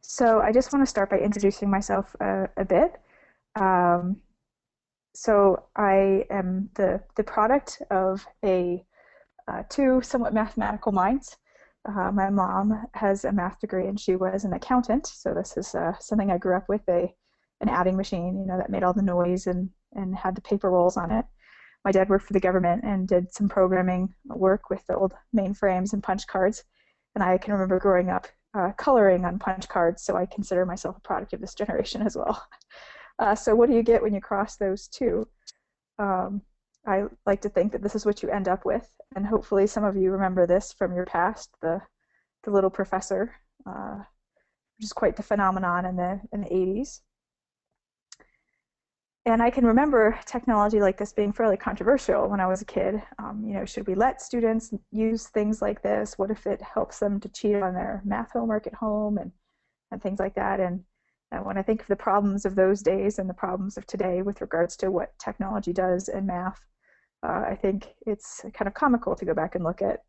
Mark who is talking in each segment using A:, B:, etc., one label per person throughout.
A: So I just want to start by introducing myself a bit. Um, so I am the product of two somewhat mathematical minds. My mom has a math degree and she was an accountant, so this is something I grew up with, an adding machine, that made all the noise and had the paper rolls on it. My dad worked for the government and did some programming work with the old mainframes and punch cards. And I can remember growing up coloring on punch cards, so I consider myself a product of this generation as well. So what do you get when you cross those two? Um, I like to think that this is what you end up with, and hopefully some of you remember this from your past, the little professor, which is quite the phenomenon in the 80s. And I can remember technology like this being fairly controversial when I was a kid. Should we let students use things like this? What if it helps them to cheat on their math homework at home and things like that? And when I think of the problems of those days and the problems of today with regards to what technology does in math, I think it's kind of comical to go back and look at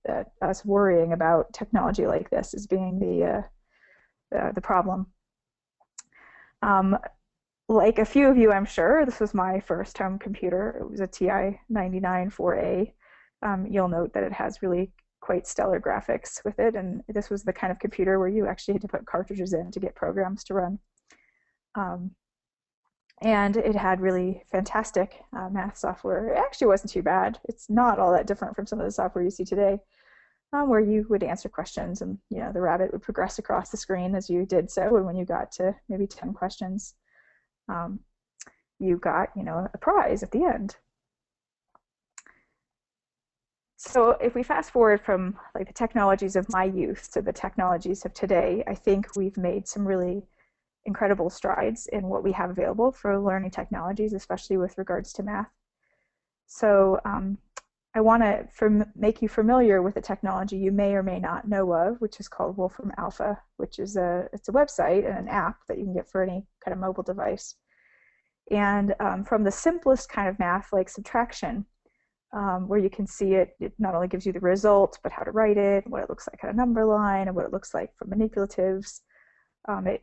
A: us worrying about technology like this as being the problem. Like a few of you, I'm sure, this was my first home computer. It was a TI-99 4A. You'll note that it has really quite stellar graphics with it, and this was the kind of computer where you actually had to put cartridges in to get programs to run. And it had really fantastic math software. It actually wasn't too bad. It's not all that different from some of the software you see today, where you would answer questions and the rabbit would progress across the screen as you did so, and when you got to maybe 10 questions, you got, a prize at the end. So if we fast forward from like the technologies of my youth to the technologies of today, I think we've made some really incredible strides in what we have available for learning technologies, especially with regards to math. So I want to make you familiar with a technology you may or may not know of, which is called Wolfram Alpha, which is it's a website and an app that you can get for any kind of mobile device. And from the simplest kind of math, like subtraction, where you can see it not only gives you the result, but how to write it, what it looks like on a number line, and what it looks like for manipulatives.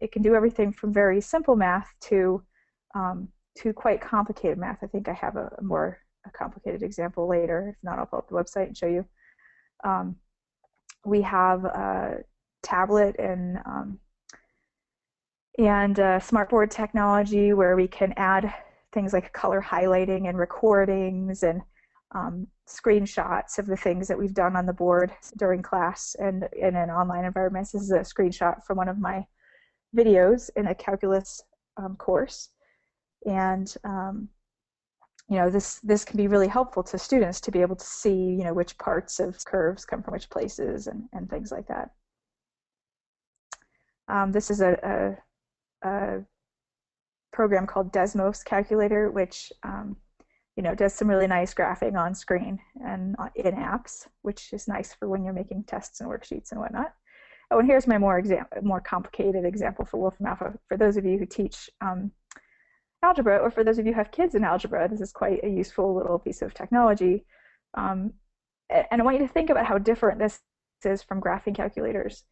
A: It can do everything from very simple math to quite complicated math. I think I have a more complicated example later. If not, I'll pull up the website and show you. We have a tablet and smartboard technology where we can add things like color highlighting and recordings and screenshots of the things that we've done on the board during class and in an online environment. This is a screenshot from one of my videos in a calculus course, and this can be really helpful to students to be able to see which parts of curves come from which places and things like that. This is a program called Desmos Calculator, which does some really nice graphing on screen and in apps, which is nice for when you're making tests and worksheets and whatnot. Oh, and here's my more complicated example for Wolfram Alpha. For those of you who teach algebra, or for those of you who have kids in algebra, this is quite a useful little piece of technology. And I want you to think about how different this is from graphing calculators.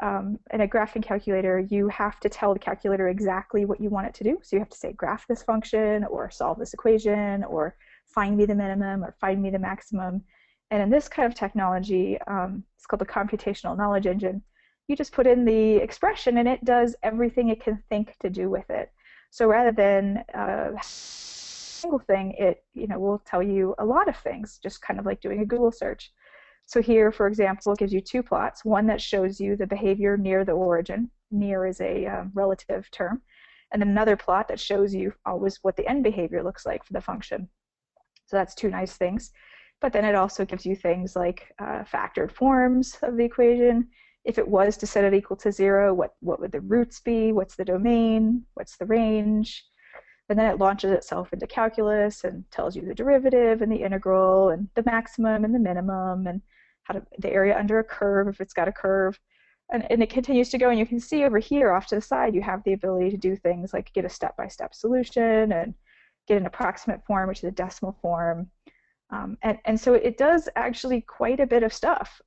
A: In a graphing calculator, you have to tell the calculator exactly what you want it to do. So you have to say, graph this function, or solve this equation, or find me the minimum, or find me the maximum. And in this kind of technology, it's called the computational knowledge engine. You just put in the expression, and it does everything it can think to do with it. So rather than a single thing, it will tell you a lot of things, just kind of like doing a Google search. So here, for example, it gives you two plots, one that shows you the behavior near the origin. Near is a relative term. And then another plot that shows you always what the end behavior looks like for the function. So that's two nice things. But then it also gives you things like factored forms of the equation. If it was to set it equal to 0, what would the roots be? What's the domain? What's the range? And then it launches itself into calculus and tells you the derivative and the integral and the maximum and the minimum and the area under a curve if it's got a curve. And it continues to go, and you can see over here off to the side you have the ability to do things like get a step-by-step solution and get an approximate form, which is a decimal form. And so it does actually quite a bit of stuff,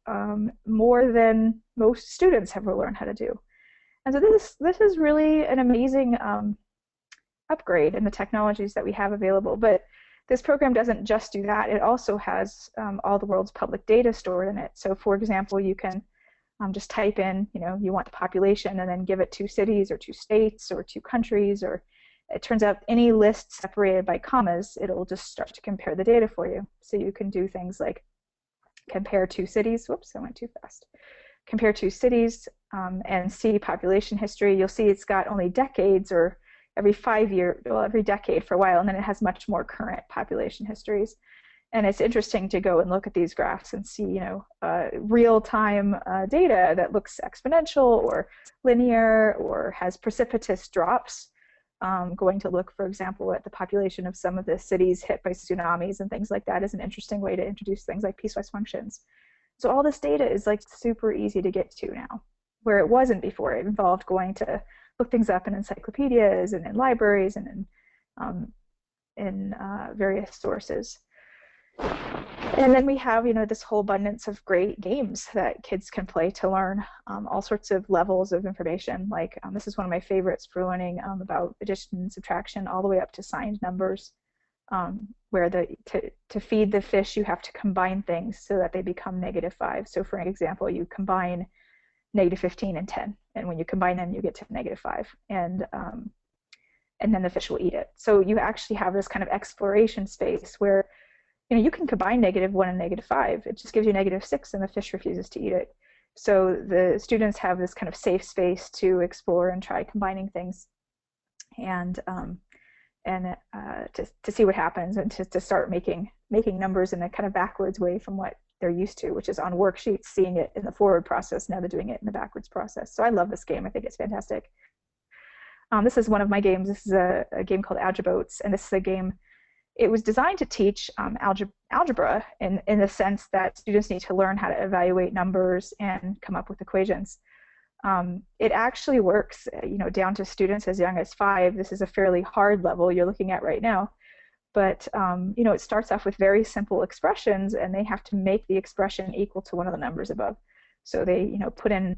A: more than most students ever learn how to do. And so this is really an amazing upgrade in the technologies that we have available. But this program doesn't just do that. It also has all the world's public data stored in it. So for example, you can just type in, you want the population and then give it 2 cities or 2 states or 2 countries, or it turns out any list separated by commas, it'll just start to compare the data for you. So you can do things like compare 2 cities. Whoops, I went too fast. Compare 2 cities and see population history. You'll see it's got only decades, or every 5 years, well, every decade for a while, and then it has much more current population histories. And it's interesting to go and look at these graphs and see, real-time data that looks exponential or linear or has precipitous drops. Going to look, for example, at the population of some of the cities hit by tsunamis and things like that is an interesting way to introduce things like piecewise functions. So all this data is like super easy to get to now, where it wasn't before. It involved going to look things up in encyclopedias and in libraries and in various sources. And then we have, this whole abundance of great games that kids can play to learn all sorts of levels of information. Like this is one of my favorites for learning about addition and subtraction, all the way up to signed numbers, where to feed the fish, you have to combine things so that they become -5. So for example, you combine -15 and 10, and when you combine them, you get to -5, and then the fish will eat it. So you actually have this kind of exploration space where you can combine -1 and -5. It just gives you -6, and the fish refuses to eat it. So the students have this kind of safe space to explore and try combining things, and to see what happens, and to start making numbers in a kind of backwards way from what they're used to, which is on worksheets, seeing it in the forward process. Now they're doing it in the backwards process. So I love this game. I think it's fantastic. This is one of my games. This is a game called Algebra, and this is a game. It was designed to teach algebra in the sense that students need to learn how to evaluate numbers and come up with equations. It actually works, down to students as young as 5. This is a fairly hard level you're looking at right now, but it starts off with very simple expressions, and they have to make the expression equal to one of the numbers above. So they,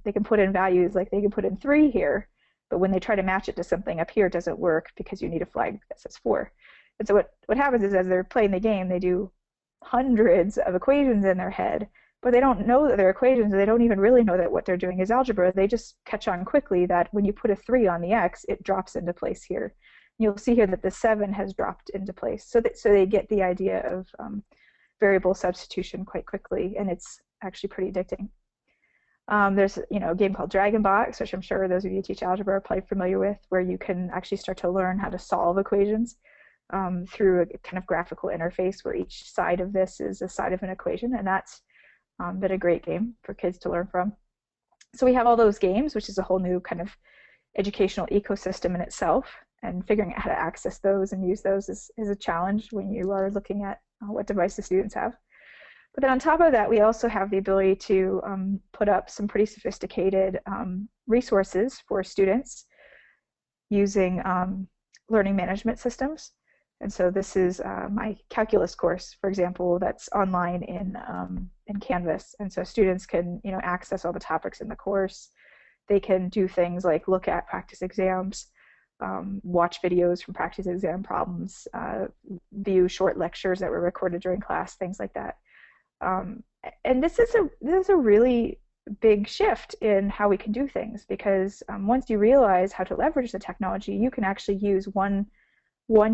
A: they can put in values, like they can put in 3 here, but when they try to match it to something up here, it doesn't work because you need a flag that says 4. And so what happens is, as they're playing the game, they do hundreds of equations in their head, but they don't know that they're equations. They don't even really know that what they're doing is algebra. They just catch on quickly that when you put a 3 on the x, it drops into place here. You'll see here that the 7 has dropped into place. So they get the idea of variable substitution quite quickly, and it's actually pretty addicting. There's a game called Dragonbox, which I'm sure those of you who teach algebra are probably familiar with, where you can actually start to learn how to solve equations through a kind of graphical interface where each side of this is a side of an equation, and that's been a great game for kids to learn from. So we have all those games, which is a whole new kind of educational ecosystem in itself, and figuring out how to access those and use those is a challenge when you are looking at what devices students have. But then on top of that, we also have the ability to put up some pretty sophisticated resources for students using learning management systems. And so this is my calculus course, for example, that's online in Canvas. And so students can access all the topics in the course. They can do things like look at practice exams, watch videos from practice exam problems, view short lectures that were recorded during class, things like that. And this is a really big shift in how we can do things, because once you realize how to leverage the technology, you can actually use one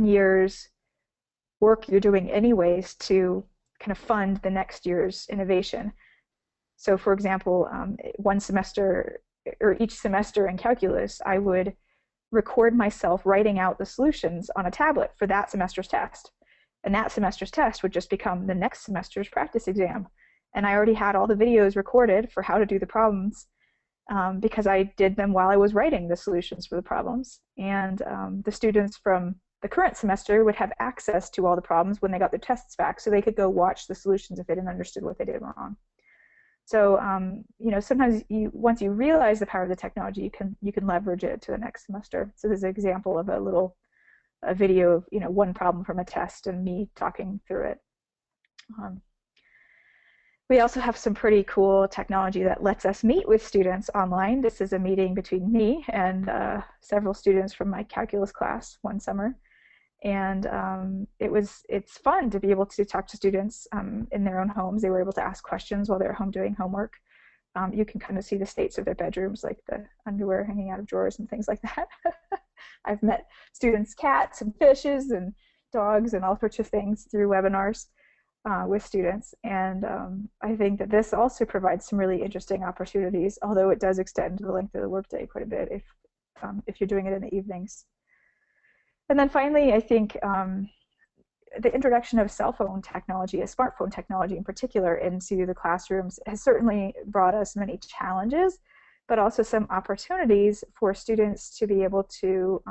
A: year's work you're doing anyways to kind of fund the next year's innovation. So for example, one semester or each semester in calculus, I would record myself writing out the solutions on a tablet for that semester's test. And that semester's test would just become the next semester's practice exam. And I already had all the videos recorded for how to do the problems because I did them while I was writing the solutions for the problems. And the students from the current semester would have access to all the problems when they got their tests back, so they could go watch the solutions if they didn't understand what they did wrong. So sometimes once you realize the power of the technology, you can leverage it to the next semester. So there's an example of a video of one problem from a test and me talking through it. We also have some pretty cool technology that lets us meet with students online. This is a meeting between me and several students from my calculus class one summer. And it's fun to be able to talk to students in their own homes. They were able to ask questions while they're home doing homework. You can kind of see the states of their bedrooms, like the underwear hanging out of drawers and things like that. I've met students' cats and fishes and dogs and all sorts of things through webinars with students. And I think that this also provides some really interesting opportunities, although it does extend the length of the workday quite a bit if you're doing it in the evenings. And then finally, I think the introduction of cell phone technology, smartphone technology in particular, into the classrooms has certainly brought us many challenges, but also some opportunities for students to be able to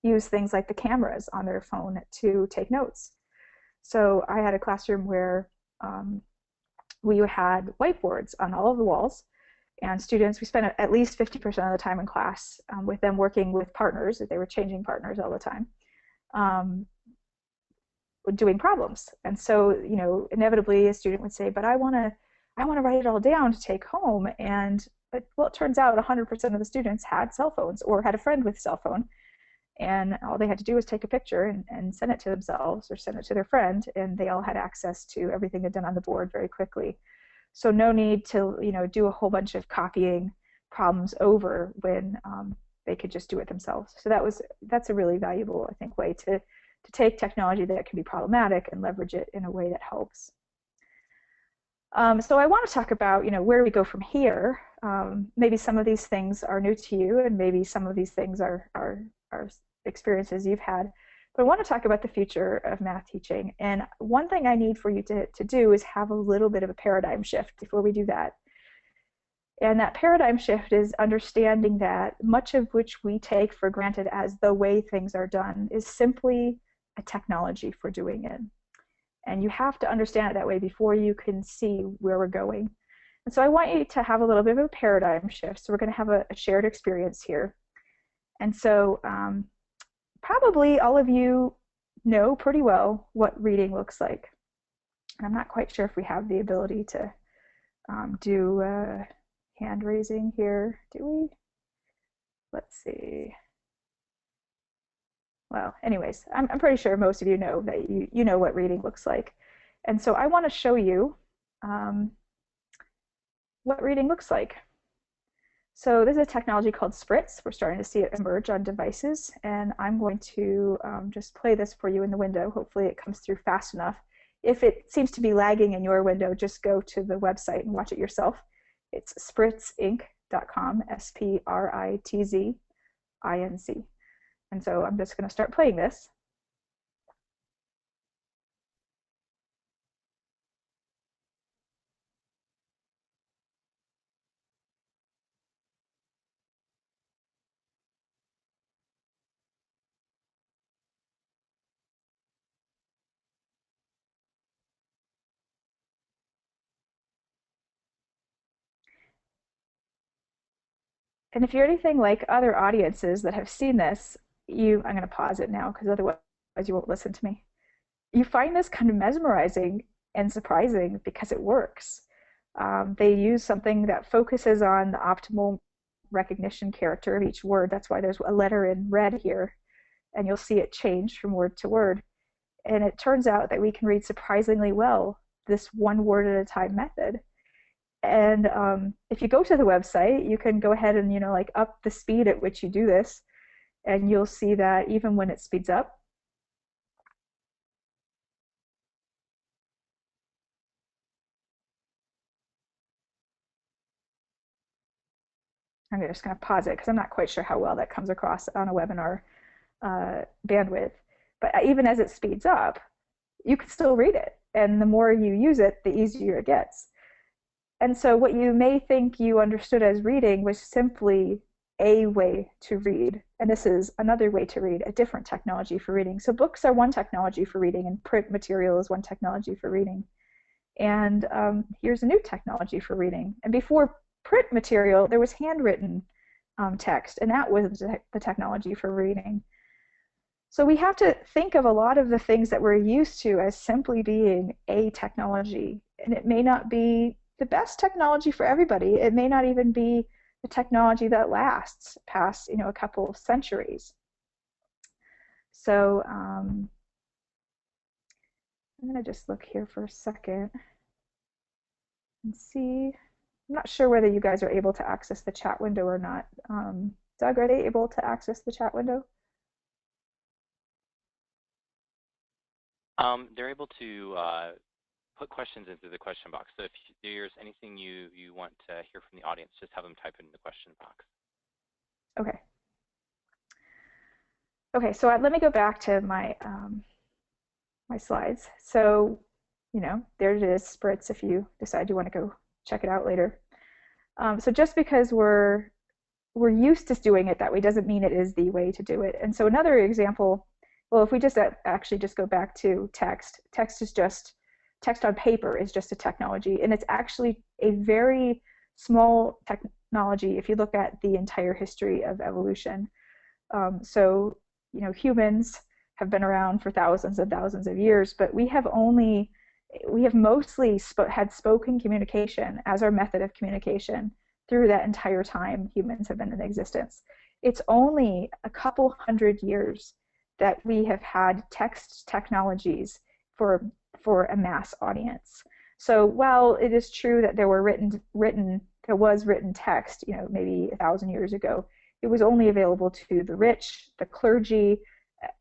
A: use things like the cameras on their phone to take notes. So I had a classroom where we had whiteboards on all of the walls, and students, we spent at least 50% of the time in class with them working with partners. They were changing partners all the time, doing problems. And so, you know, inevitably a student would say, but I want to write it all down to take home. Well, it turns out 100% of the students had cell phones or had a friend with a cell phone. And all they had to do was take a picture and send it to themselves or send it to their friend, and they all had access to everything they'd done on the board very quickly. So no need to, you know, do a whole bunch of copying problems over when they could just do it themselves. So that's a really valuable, I think, way to take technology that can be problematic and leverage it in a way that helps. So I want to talk about, you know, where do we go from here? Maybe some of these things are new to you, and maybe some of these things are experiences you've had. But I want to talk about the future of math teaching. And one thing I need for you to do is have a little bit of a paradigm shift before we do that. And that paradigm shift is understanding that much of which we take for granted as the way things are done is simply a technology for doing it. And you have to understand it that way before you can see where we're going. And so I want you to have a little bit of a paradigm shift. So we're going to have a shared experience here. And so probably all of you know pretty well what reading looks like. And I'm not quite sure if we have the ability to do hand raising here. Do we? Let's see. Well, anyways, I'm pretty sure most of you know that you know what reading looks like. And so I want to show you what reading looks like. So this is a technology called Spritz. We're starting to see it emerge on devices, and I'm going to just play this for you in the window. Hopefully it comes through fast enough. If it seems to be lagging in your window, just go to the website and watch it yourself. It's spritzinc.com, SPRITZINC. And so I'm just going to start playing this. And if you're anything like other audiences that have seen this, I'm going to pause it now because otherwise you won't listen to me. You find this kind of mesmerizing and surprising because it works. They use something that focuses on the optimal recognition character of each word. That's why there's a letter in red here, and you'll see it change from word to word. And it turns out that we can read surprisingly well this one word at a time method. And if you go to the website, you can go ahead and, you know, like up the speed at which you do this, and you'll see that even when it speeds up, I'm just going to pause it because I'm not quite sure how well that comes across on a webinar bandwidth. But even as it speeds up, you can still read it. And the more you use it, the easier it gets. And so what you may think you understood as reading was simply a way to read. And this is another way to read, a different technology for reading. So books are one technology for reading, and print material is one technology for reading. And here's a new technology for reading. And before print material, there was handwritten text, and that was the technology for reading. So we have to think of a lot of the things that we're used to as simply being a technology. and it may not be the best technology for everybody. It may not even be the technology that lasts past, a couple of centuries. So I'm going to just look here for a second and see. I'm not sure whether you guys are able to access the chat window or not. Doug, are they able to access the chat window?
B: They're able to put questions into the question box. So if there's anything you want to hear from the audience, just have them type it in the question box.
A: Okay. Okay, so let me go back to my my slides. So, there it is, Spritz, if you decide you want to go check it out later. So just because we're used to doing it that way doesn't mean it is the way to do it. And so another example, well, if we just actually just go back to text on paper is just a technology, and it's actually a very small technology if you look at the entire history of evolution. So, humans have been around for thousands and thousands of years, but we have mostly had spoken communication as our method of communication through that entire time humans have been in existence. It's only a couple hundred years that we have had text technologies for a mass audience. So while it is true that there was written text, maybe 1,000 years ago, it was only available to the rich, the clergy,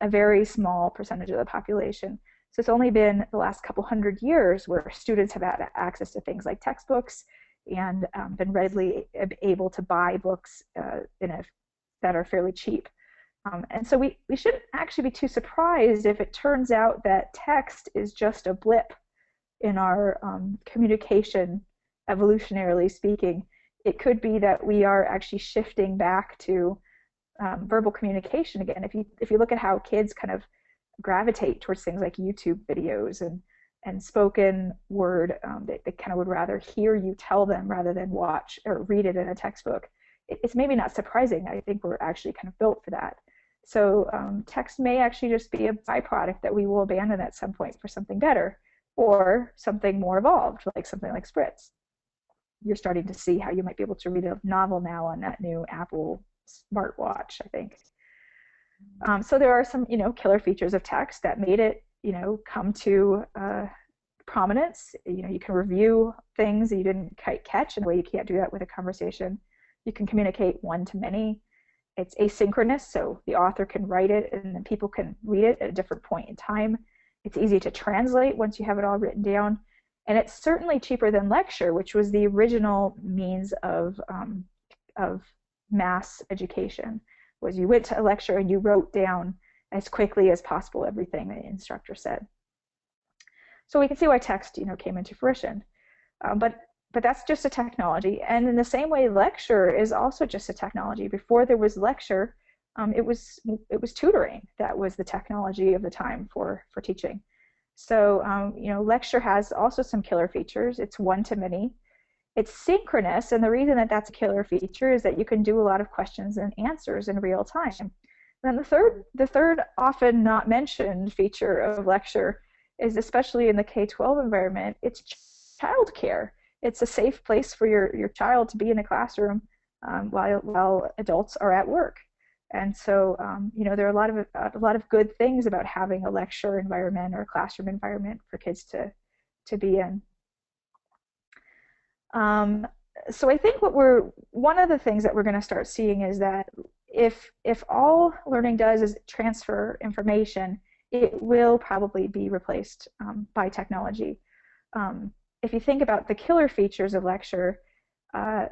A: a very small percentage of the population. So it's only been the last couple hundred years where students have had access to things like textbooks and been readily able to buy books that are fairly cheap. And so we shouldn't actually be too surprised if it turns out that text is just a blip in our communication, evolutionarily speaking. It could be that we are actually shifting back to verbal communication again. If you look at how kids kind of gravitate towards things like YouTube videos and spoken word, they kind of would rather hear you tell them rather than watch or read it in a textbook. It's maybe not surprising. I think we're actually kind of built for that. So text may actually just be a byproduct that we will abandon at some point for something better or something more evolved, like something like Spritz. You're starting to see how you might be able to read a novel now on that new Apple smartwatch, I think. So there are some, killer features of text that made it, come to prominence. You can review things that you didn't quite catch in a way you can't do that with a conversation. You can communicate one-to-many. It's asynchronous, so the author can write it and then people can read it at a different point in time. It's easy to translate once you have it all written down. And it's certainly cheaper than lecture, which was the original means of mass education. Was you went to a lecture and you wrote down as quickly as possible everything the instructor said. So we can see why text, came into fruition. But that's just a technology, and in the same way, lecture is also just a technology. Before there was lecture, it was tutoring that was the technology of the time for teaching. So lecture has also some killer features. It's one-to-many. It's synchronous, and the reason that that's a killer feature is that you can do a lot of questions and answers in real time. And then the third often not mentioned feature of lecture is, especially in the K-12 environment, it's childcare. It's a safe place for your child to be in a classroom while adults are at work. And so there are a lot of good things about having a lecture environment or a classroom environment for kids to be in. So I think one of the things that we're going to start seeing is that if all learning does is transfer information, it will probably be replaced by technology. If you think about the killer features of lecture,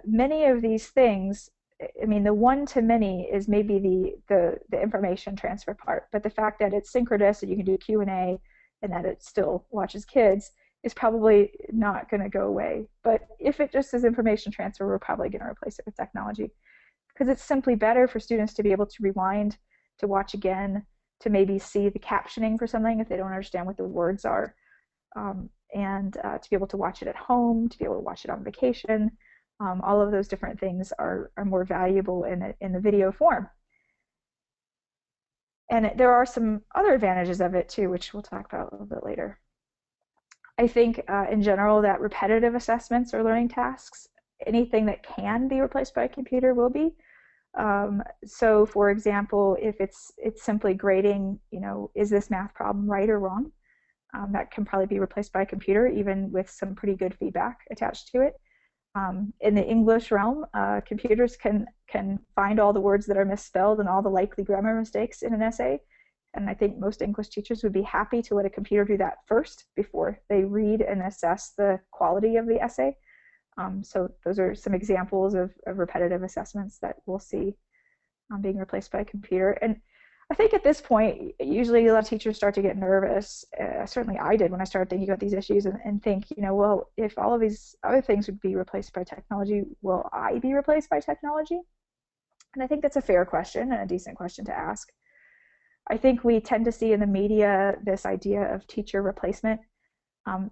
A: many of these things, the one-to-many is maybe the information transfer part, but the fact that it's synchronous and you can do Q&A and that it still watches kids is probably not going to go away. But if it just is information transfer, we're probably going to replace it with technology, because it's simply better for students to be able to rewind, to watch again, to maybe see the captioning for something if they don't understand what the words are, and to be able to watch it at home, to be able to watch it on vacation. All of those different things are more valuable in the video form. And there are some other advantages of it too, which we'll talk about a little bit later. I think in general that repetitive assessments or learning tasks, anything that can be replaced by a computer will be. So for example, if it's simply grading, is this math problem right or wrong? That can probably be replaced by a computer, even with some pretty good feedback attached to it. In the English realm, computers can find all the words that are misspelled and all the likely grammar mistakes in an essay. And I think most English teachers would be happy to let a computer do that first before they read and assess the quality of the essay. So those are some examples of repetitive assessments that we'll see being replaced by a computer. And I think at this point, usually a lot of teachers start to get nervous. Certainly I did when I started thinking about these issues and think, well, if all of these other things would be replaced by technology, will I be replaced by technology? And I think that's a fair question and a decent question to ask. I think we tend to see in the media this idea of teacher replacement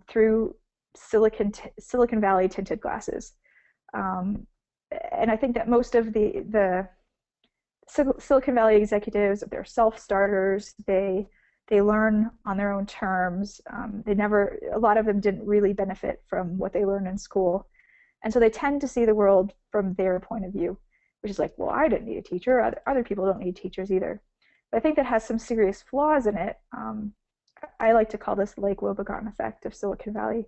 A: through Silicon Valley tinted glasses. And I think that most of the Silicon Valley executives, they're self-starters. They learn on their own terms. A lot of them didn't really benefit from what they learned in school. And so they tend to see the world from their point of view, which is like, well, I didn't need a teacher. Other people don't need teachers either. But I think that has some serious flaws in it. I like to call this the Lake Wobegon effect of Silicon Valley,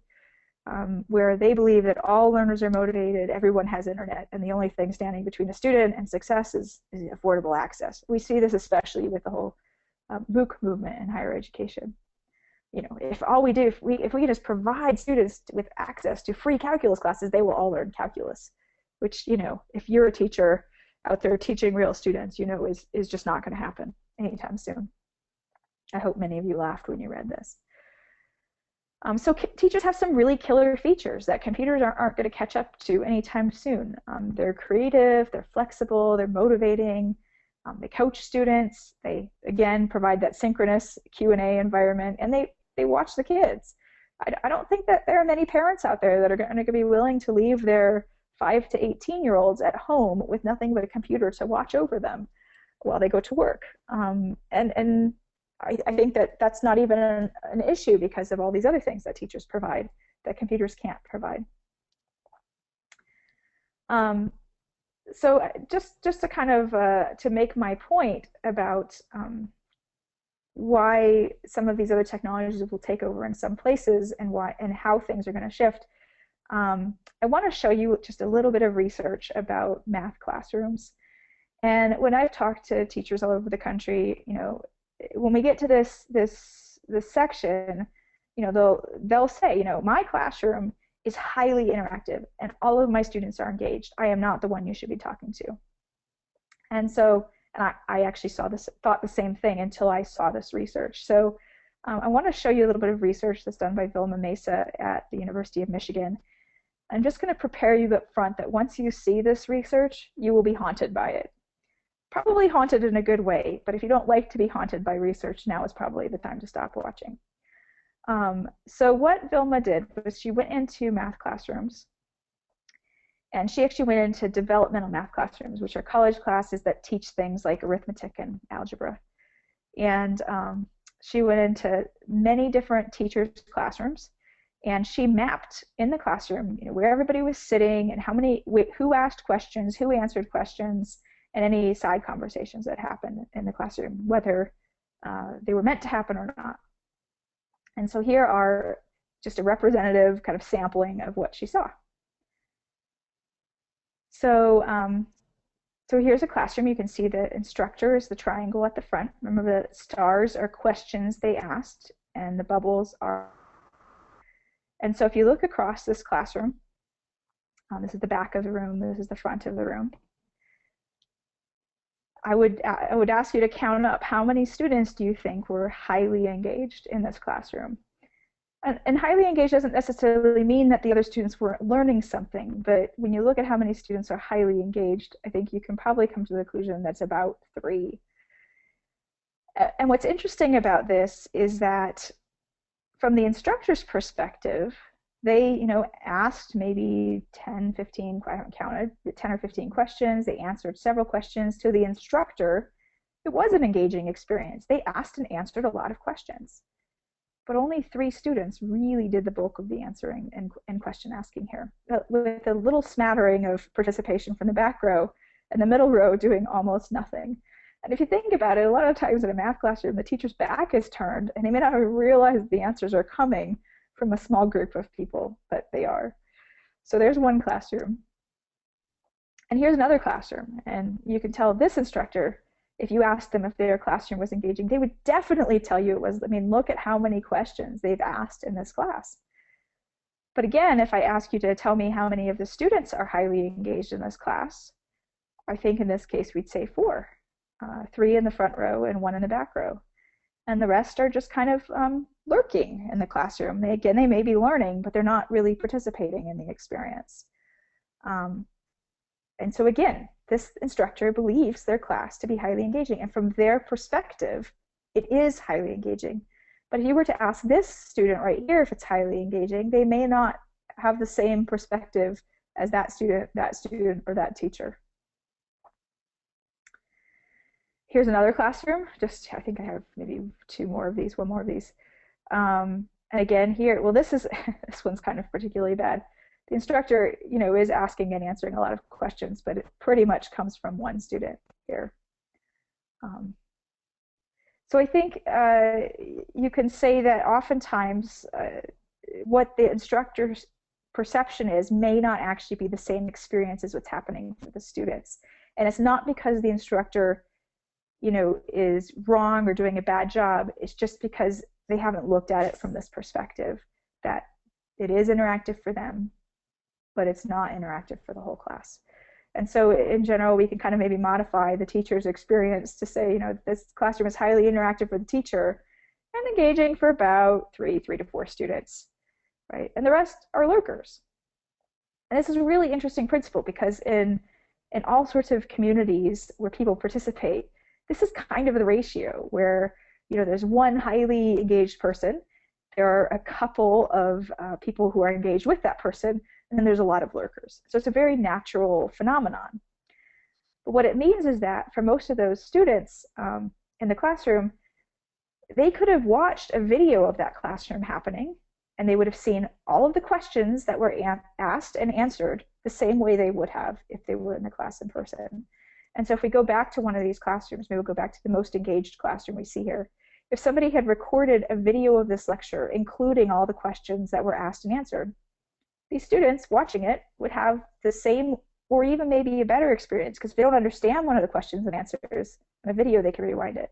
A: where they believe that all learners are motivated, everyone has internet, and the only thing standing between a student and success is affordable access. We see this especially with the whole MOOC movement in higher education. If all we do, if we can just provide students with access to free calculus classes, they will all learn calculus, which, if you're a teacher out there teaching real students, is just not going to happen anytime soon. I hope many of you laughed when you read this. So teachers have some really killer features that computers aren't going to catch up to anytime soon. They're creative, they're flexible, they're motivating, they coach students, they, again, provide that synchronous Q&A environment, and they watch the kids. I don't think that there are many parents out there that are going to be willing to leave their 5 to 18-year-olds at home with nothing but a computer to watch over them while they go to work. And I think that that's not even an issue because of all these other things that teachers provide that computers can't provide. So just to kind of to make my point about why some of these other technologies will take over in some places and how things are going to shift, I want to show you just a little bit of research about math classrooms. And when I've talked to teachers all over the country, when we get to this section, they'll say, my classroom is highly interactive and all of my students are engaged. I am not the one you should be talking to. And so, I actually thought the same thing until I saw this research. So I want to show you a little bit of research that's done by Vilma Mesa at the University of Michigan. I'm just going to prepare you up front that once you see this research, you will be haunted by it. Probably haunted in a good way, but if you don't like to be haunted by research, now is probably the time to stop watching. So what Vilma did was she went into math classrooms, and she actually went into developmental math classrooms, which are college classes that teach things like arithmetic and algebra. And she went into many different teachers' classrooms, and she mapped in the classroom, where everybody was sitting and who asked questions, who answered questions, and any side conversations that happened in the classroom, whether they were meant to happen or not. And so here are just a representative kind of sampling of what she saw. So, so here's a classroom. You can see the instructor is the triangle at the front. Remember, the stars are questions they asked, and the bubbles are. And so if you look across this classroom, this is the back of the room, this is the front of the room. I would ask you to count up how many students do you think were highly engaged in this classroom. And highly engaged doesn't necessarily mean that the other students weren't learning something, but when you look at how many students are highly engaged, I think you can probably come to the conclusion that's about 3. And what's interesting about this is that from the instructor's perspective, they, asked maybe 10, 15, I haven't counted, 10 or 15 questions. They answered several questions. To the instructor, it was an engaging experience. They asked and answered a lot of questions. but only 3 students really did the bulk of the answering and question asking here, with a little smattering of participation from the back row and the middle row doing almost nothing. And if you think about it, a lot of times in a math classroom, the teacher's back is turned, and they may not have realized the answers are coming from a small group of people, but they are. So there's one classroom. And here's another classroom, and you can tell this instructor, if you asked them if their classroom was engaging, they would definitely tell you it was. I mean, look at how many questions they've asked in this class. But again, if I ask you to tell me how many of the students are highly engaged in this class, I think in this case we'd say 4. 3 in the front row and 1 in the back row. And the rest are just kind of lurking in the classroom. They may be learning, but they're not really participating in the experience. And so again, this instructor believes their class to be highly engaging, and from their perspective, it is highly engaging. But if you were to ask this student right here if it's highly engaging, they may not have the same perspective as that student, or that teacher. Here's another classroom. I think I have maybe 2 more of these, 1 more of these. And again here, well, this one's kind of particularly bad. The instructor, is asking and answering a lot of questions, but it pretty much comes from 1 student here. So I think you can say that oftentimes what the instructor's perception is may not actually be the same experience as what's happening for the students. And it's not because the instructor is wrong or doing a bad job. It's just because they haven't looked at it from this perspective, that it is interactive for them, but it's not interactive for the whole class. And so in general, we can kind of maybe modify the teacher's experience to say, this classroom is highly interactive for the teacher and engaging for about 3 to 4 students, right? And the rest are lurkers. And this is a really interesting principle because in all sorts of communities where people participate, this is kind of the ratio where, there's 1 highly engaged person, there are a couple of people who are engaged with that person, and then there's a lot of lurkers. So it's a very natural phenomenon. But what it means is that for most of those students in the classroom, they could have watched a video of that classroom happening, and they would have seen all of the questions that were asked and answered the same way they would have if they were in the class in person. And so if we go back to one of these classrooms, maybe we'll go back to the most engaged classroom we see here. If somebody had recorded a video of this lecture, including all the questions that were asked and answered, these students watching it would have the same or even maybe a better experience, because if they don't understand one of the questions and answers in a video, they can rewind it.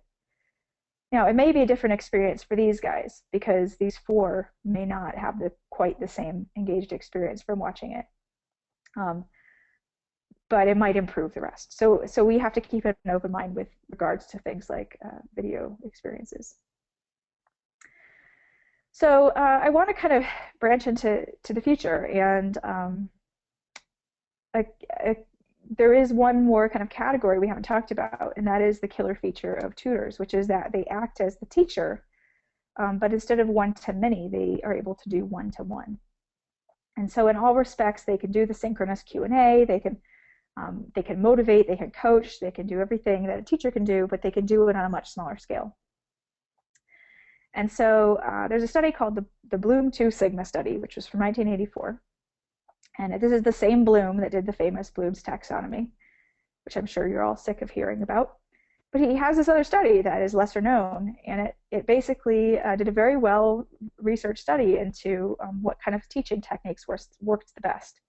A: Now, it may be a different experience for these guys because these 4 may not have quite the same engaged experience from watching it. But it might improve the rest. So we have to keep an open mind with regards to things like video experiences. So I want to kind of branch into the future, and there is one more kind of category we haven't talked about, and that is the killer feature of tutors, which is that they act as the teacher, but instead of one-to-many, they are able to do one-to-one. And so in all respects, they can do the synchronous Q&A, they can motivate, they can coach, they can do everything that a teacher can do, but they can do it on a much smaller scale. And so there's a study called the Bloom 2 Sigma study, which was from 1984. And this is the same Bloom that did the famous Bloom's taxonomy, which I'm sure you're all sick of hearing about. But he has this other study that is lesser known, and it basically did a very well researched study into what kind of teaching techniques worked the best.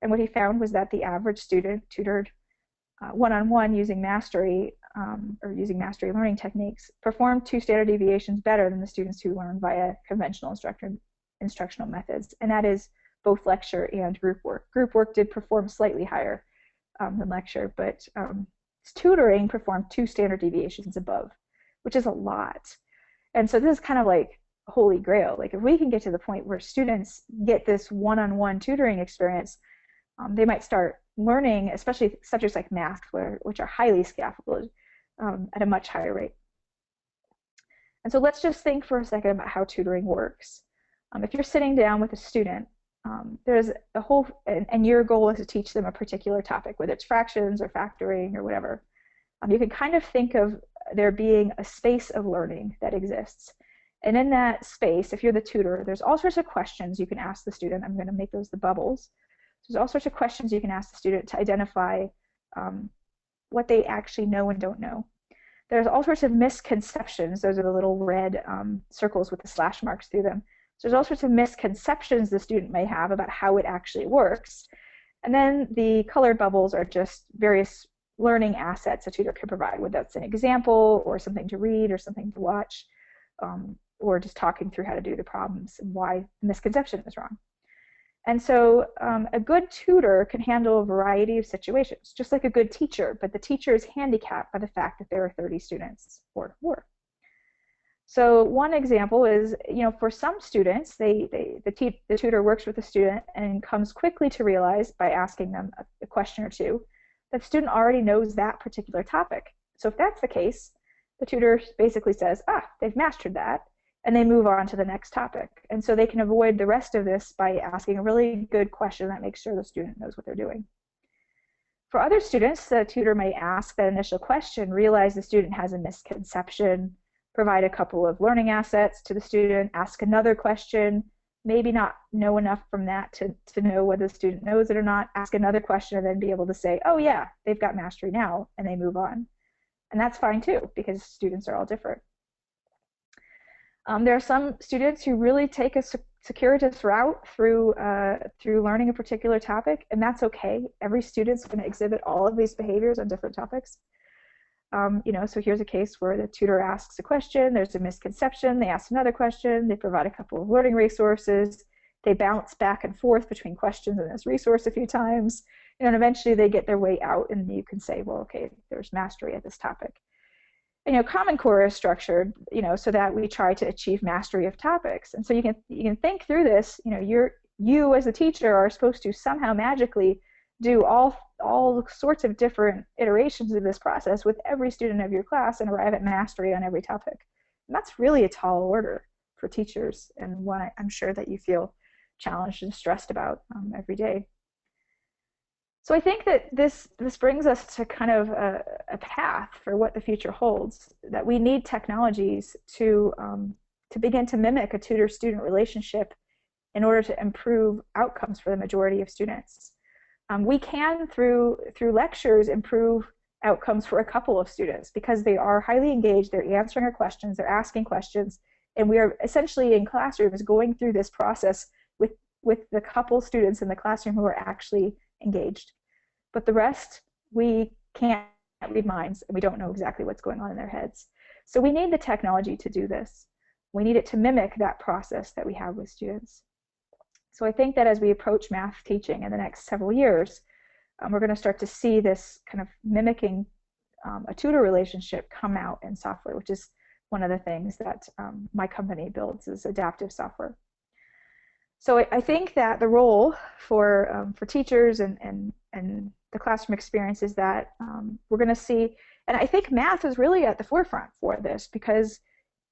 A: And what he found was that the average student tutored one-on-one using mastery or using mastery learning techniques performed 2 standard deviations better than the students who learn via conventional instructional methods, and that is both lecture and group work. Group work did perform slightly higher than lecture, but tutoring performed 2 standard deviations above, which is a lot. And so this is kind of like holy grail. Like if we can get to the point where students get this one-on-one tutoring experience, they might start learning, especially subjects like math, which are highly scaffolded, at a much higher rate. And so let's just think for a second about how tutoring works. If you're sitting down with a student, there's a whole, and your goal is to teach them a particular topic, whether it's fractions or factoring or whatever. You can kind of think of there being a space of learning that exists. And in that space, if you're the tutor, there's all sorts of questions you can ask the student. I'm going to make those the bubbles. There's all sorts of questions you can ask the student to identify what they actually know and don't know. There's all sorts of misconceptions. Those are the little red circles with the slash marks through them. So there's all sorts of misconceptions the student may have about how it actually works. And then the colored bubbles are just various learning assets a tutor can provide, whether that's an example or something to read or something to watch, or just talking through how to do the problems and why the misconception is wrong. And so a good tutor can handle a variety of situations, just like a good teacher, but the teacher is handicapped by the fact that there are 30 students or more. So one example is, for some students, the tutor works with the student and comes quickly to realize by asking them a question or two that the student already knows that particular topic. So if that's the case, the tutor basically says, they've mastered that, and they move on to the next topic. And so they can avoid the rest of this by asking a really good question that makes sure the student knows what they're doing. For other students, the tutor may ask that initial question, realize the student has a misconception, provide a couple of learning assets to the student, ask another question, maybe not know enough from that to know whether the student knows it or not, ask another question, and then be able to say, oh yeah, they've got mastery now, and they move on. And that's fine too, because students are all different. There are some students who really take a circuitous route through learning a particular topic, and that's okay. Every student's going to exhibit all of these behaviors on different topics. So here's a case where the tutor asks a question, there's a misconception, they ask another question, they provide a couple of learning resources, they bounce back and forth between questions and this resource a few times, and eventually they get their way out, and you can say, well, okay, there's mastery at this topic. And, Common Core is structured, so that we try to achieve mastery of topics. And so you can think through this. You as a teacher are supposed to somehow magically do all sorts of different iterations of this process with every student of your class and arrive at mastery on every topic. And that's really a tall order for teachers, and one I'm sure that you feel challenged and stressed about every day. So I think that this brings us to kind of a path for what the future holds, that we need technologies to begin to mimic a tutor-student relationship in order to improve outcomes for the majority of students. We can, through lectures, improve outcomes for a couple of students because they are highly engaged, they're answering our questions, they're asking questions, and we are essentially in classrooms going through this process with the couple students in the classroom who are actually engaged. But the rest, we can't read minds, and we don't know exactly what's going on in their heads. So we need the technology to do this. We need it to mimic that process that we have with students. So I think that as we approach math teaching in the next several years, we're going to start to see this kind of mimicking a tutor relationship come out in software, which is one of the things that my company builds, is adaptive software. So I think that the role for teachers and the classroom experience is that we're going to see, and I think math is really at the forefront for this because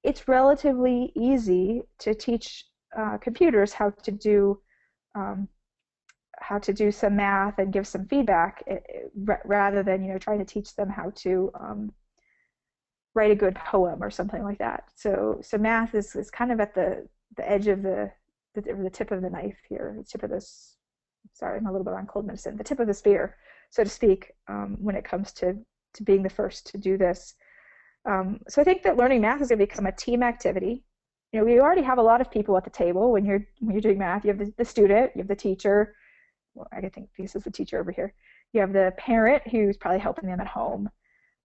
A: it's relatively easy to teach computers how to do some math and give some feedback, rather than trying to teach them how to write a good poem or something like that. So math is kind of at the edge of the tip of the knife here, the tip of this. Sorry, I'm a little bit on cold medicine. The tip of the spear, so to speak, when it comes to being the first to do this. So I think that learning math is going to become a team activity. We already have a lot of people at the table when you're doing math. You have the student, you have the teacher. Well, I think this is the teacher over here. You have the parent who's probably helping them at home.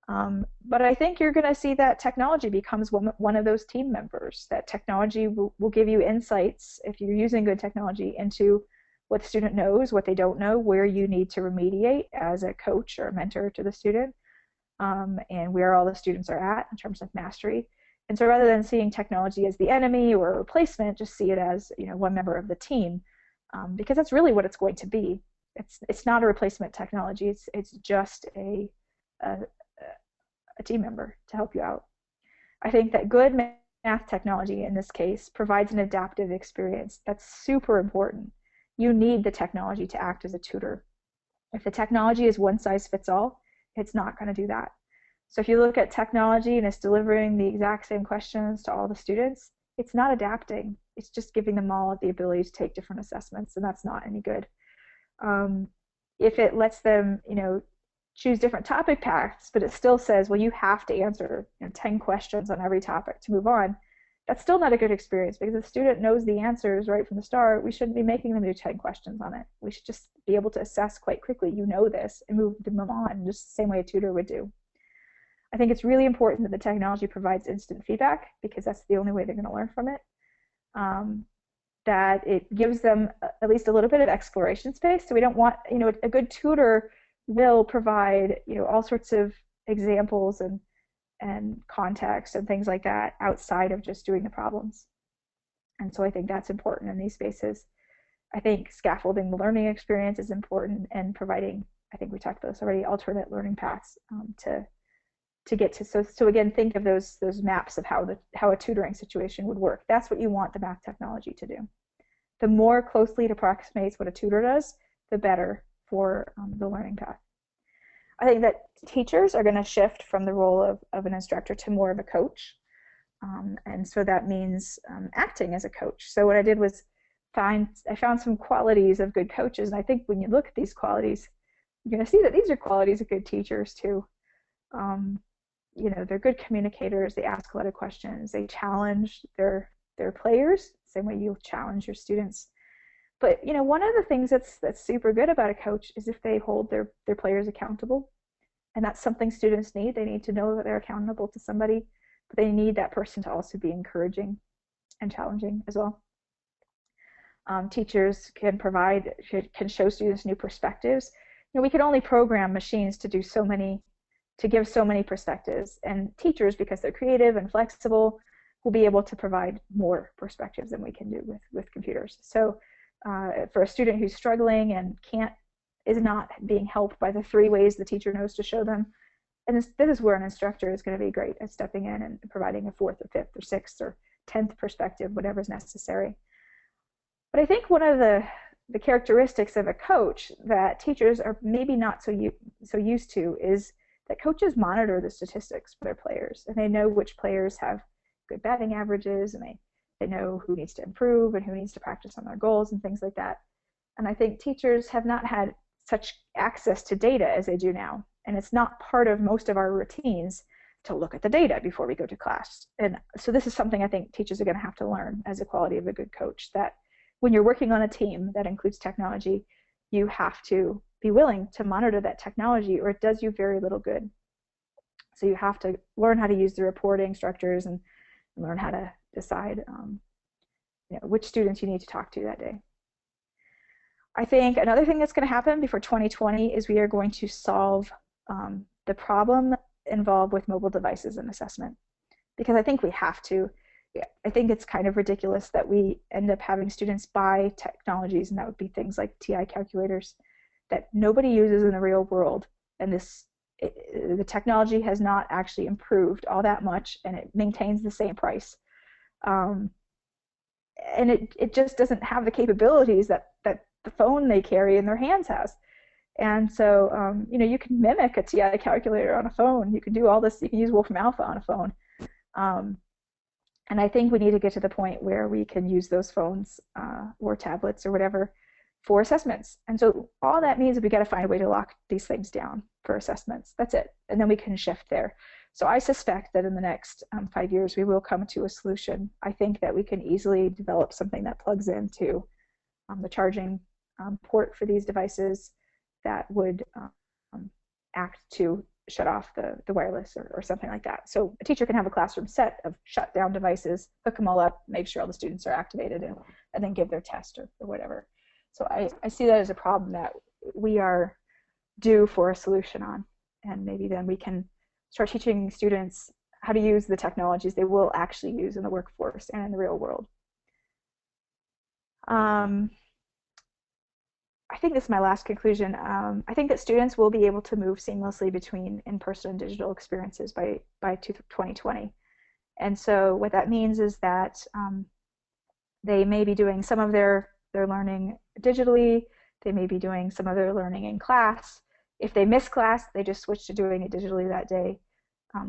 A: But I think you're going to see that technology becomes one of those team members. That technology will give you insights, if you're using good technology, into what the student knows, what they don't know, where you need to remediate as a coach or a mentor to the student, and where all the students are at in terms of mastery. And so rather than seeing technology as the enemy or a replacement, just see it as one member of the team, because that's really what it's going to be. It's not a replacement technology. It's just a team member to help you out. I think that good math technology in this case provides an adaptive experience. That's super important. You need the technology to act as a tutor. If the technology is one size fits all, it's not going to do that. So if you look at technology and it's delivering the exact same questions to all the students, it's not adapting. It's just giving them all the ability to take different assessments, and that's not any good. If it lets them, choose different topic paths, but it still says, well, you have to answer 10 questions on every topic to move on, that's still not a good experience, because if the student knows the answers right from the start, we shouldn't be making them do 10 questions on it. We should just be able to assess quite quickly, this, and move them on, just the same way a tutor would do. I think it's really important that the technology provides instant feedback, because that's the only way they're going to learn from it. That it gives them at least a little bit of exploration space. So we don't want, a good tutor will provide, all sorts of examples and context and things like that outside of just doing the problems. And so I think that's important in these spaces. I think scaffolding the learning experience is important, and providing, I think we talked about this already, alternate learning paths to get to. So again, think of those maps of how a tutoring situation would work. That's what you want the math technology to do. The more closely it approximates what a tutor does, the better for the learning path. I think that teachers are going to shift from the role of an instructor to more of a coach. And so that means acting as a coach. So what I did was I found some qualities of good coaches. And I think when you look at these qualities, you're going to see that these are qualities of good teachers too. They're good communicators. They ask a lot of questions. They challenge their players, same way you'll challenge your students. But one of the things that's super good about a coach is if they hold their players accountable, and that's something students need. They need to know that they're accountable to somebody, but they need that person to also be encouraging and challenging as well. Teachers can show students new perspectives. We can only program machines to give so many perspectives, and teachers, because they're creative and flexible, will be able to provide more perspectives than we can do with computers. So for a student who's struggling and is not being helped by the 3 ways the teacher knows to show them, and this is where an instructor is going to be great at stepping in and providing a 4th or 5th or 6th or 10th perspective, whatever's necessary. But I think one of the characteristics of a coach that teachers are maybe not so used to is that coaches monitor the statistics for their players, and they know which players have good batting averages, and they know who needs to improve and who needs to practice on their goals and things like that. And I think teachers have not had such access to data as they do now, and it's not part of most of our routines to look at the data before we go to class. And so this is something I think teachers are going to have to learn as a quality of a good coach, that when you're working on a team that includes technology, you have to be willing to monitor that technology, or it does you very little good. So you have to learn how to use the reporting structures and learn how to decide which students you need to talk to that day. I think another thing that's going to happen before 2020 is we are going to solve the problem involved with mobile devices and assessment, because I think we have to. I think it's kind of ridiculous that we end up having students buy technologies, and that would be things like TI calculators that nobody uses in the real world, and the technology has not actually improved all that much, and it maintains the same price. And it just doesn't have the capabilities that the phone they carry in their hands has. And so, you can mimic a TI calculator on a phone. You can do all this. You can use Wolfram Alpha on a phone. And I think we need to get to the point where we can use those phones or tablets or whatever for assessments. And so all that means is we got to find a way to lock these things down for assessments. That's it. And then we can shift there. So I suspect that in the next 5 years, we will come to a solution. I think that we can easily develop something that plugs into the charging port for these devices that would act to shut off the wireless or something like that. So a teacher can have a classroom set of shut down devices, hook them all up, make sure all the students are activated, and then give their test or whatever. So I see that as a problem that we are due for a solution on, and maybe then we can start teaching students how to use the technologies they will actually use in the workforce and in the real world. I think this is my last conclusion. I think that students will be able to move seamlessly between in-person and digital experiences by 2020. And so what that means is that they may be doing some of their learning digitally. They may be doing some of their learning in class. If they miss class, they just switch to doing it digitally that day.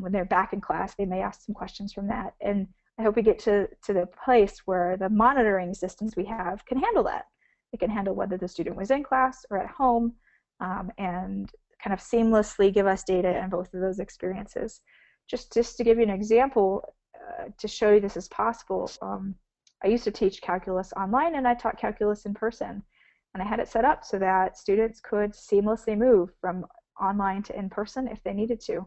A: When they're back in class, they may ask some questions from that. And I hope we get to the place where the monitoring systems we have can handle that. It can handle whether the student was in class or at home, and kind of seamlessly give us data in both of those experiences. Just to give you an example, to show you this is possible, I used to teach calculus online, and I taught calculus in person. And I had it set up so that students could seamlessly move from online to in person if they needed to.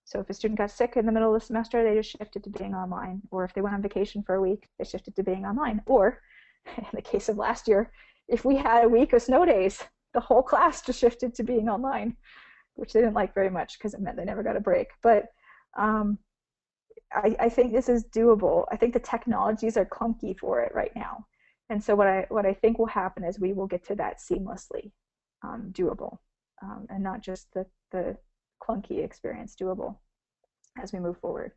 A: So if a student got sick in the middle of the semester, they just shifted to being online. Or if they went on vacation for a week, they shifted to being online. Or in the case of last year, if we had a week of snow days, the whole class just shifted to being online, which they didn't like very much because it meant they never got a break. But I think this is doable. I think the technologies are clunky for it right now. And so what I think will happen is we will get to that seamlessly doable, and not just the clunky experience doable as we move forward.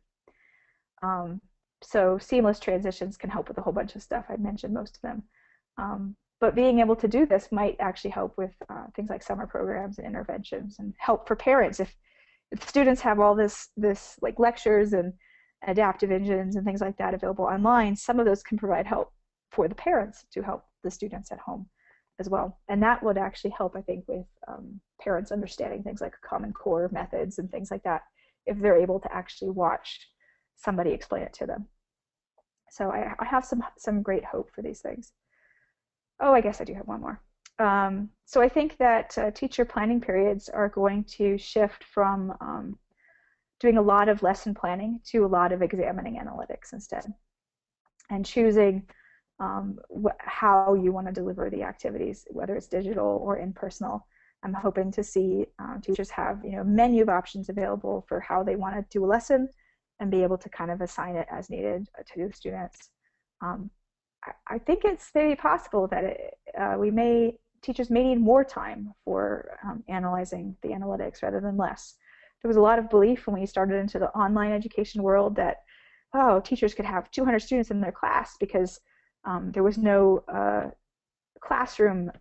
A: So seamless transitions can help with a whole bunch of stuff. I mentioned most of them. But being able to do this might actually help with things like summer programs and interventions, and help for parents. If students have all this like lectures and adaptive engines and things like that available online, some of those can provide help for the parents to help the students at home as well. And that would actually help, I think, with parents understanding things like Common Core methods and things like that, if they're able to actually watch somebody explain it to them. So I have some great hope for these things. Oh, I guess I do have one more. So I think that teacher planning periods are going to shift from doing a lot of lesson planning to a lot of examining analytics instead, and choosing how you want to deliver the activities, whether it's digital or in personal. I'm hoping to see teachers have a menu of options available for how they want to do a lesson, and be able to kind of assign it as needed to the students. I think it's very possible that teachers may need more time for analyzing the analytics rather than less. There was a lot of belief when we started into the online education world that, oh, teachers could have 200 students in their class because there was no classroom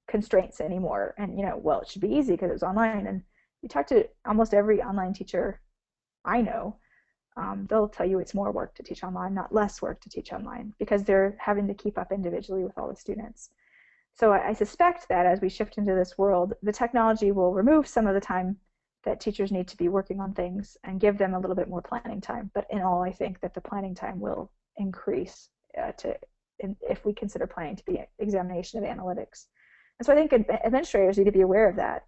A: constraints anymore. And, well, it should be easy because it was online. And you talk to almost every online teacher I know, they'll tell you it's more work to teach online, not less work to teach online, because they're having to keep up individually with all the students. So I suspect that as we shift into this world, the technology will remove some of the time that teachers need to be working on things and give them a little bit more planning time. But in all, I think that the planning time will increase if we consider planning to be examination of analytics. And so I think administrators need to be aware of that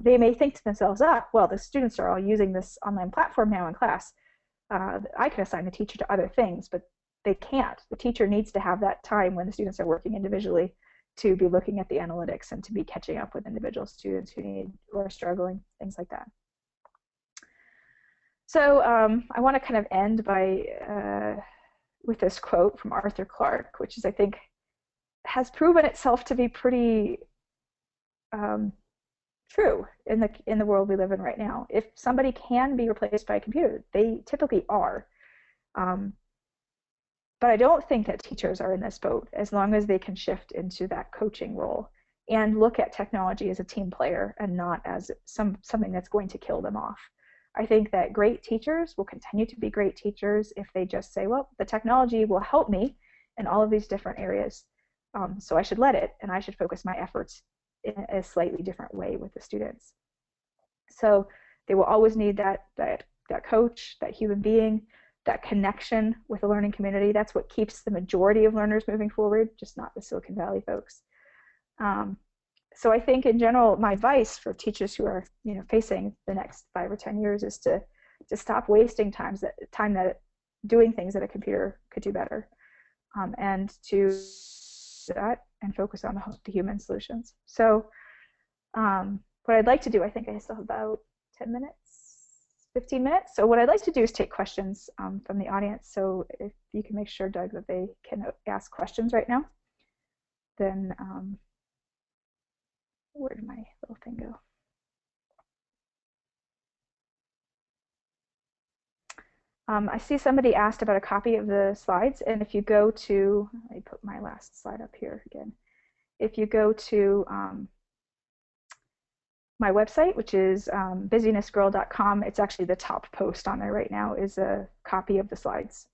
A: they may think to themselves, well, the students are all using this online platform now in class. I can assign the teacher to other things, but they can't. The teacher needs to have that time when the students are working individually to be looking at the analytics and to be catching up with individual students who are struggling, things like that. So I want to kind of end with this quote from Arthur Clarke, which is, I think, has proven itself to be pretty true in the world we live in right now. If somebody can be replaced by a computer, they typically are. But I don't think that teachers are in this boat, as long as they can shift into that coaching role and look at technology as a team player and not as something that's going to kill them off. I think that great teachers will continue to be great teachers if they just say, well, the technology will help me in all of these different areas, so I should let it, and I should focus my efforts in a slightly different way with the students. So they will always need that coach, that human being, that connection with the learning community. That's what keeps the majority of learners moving forward, just not the Silicon Valley folks. So I think in general, my advice for teachers who are facing the next 5 or 10 years is to stop wasting time that doing things that a computer could do better, and to do that and focus on the human solutions. So what I'd like to do, I think I still have about 10 minutes, 15 minutes. So what I'd like to do is take questions from the audience. So if you can make sure, Doug, that they can ask questions right now, then where did my little thing go? I see somebody asked about a copy of the slides, and if you go to, let me put my last slide up here again. If you go to my website, which is busynessgirl.com. It's actually the top post on there right now is a copy of the slides.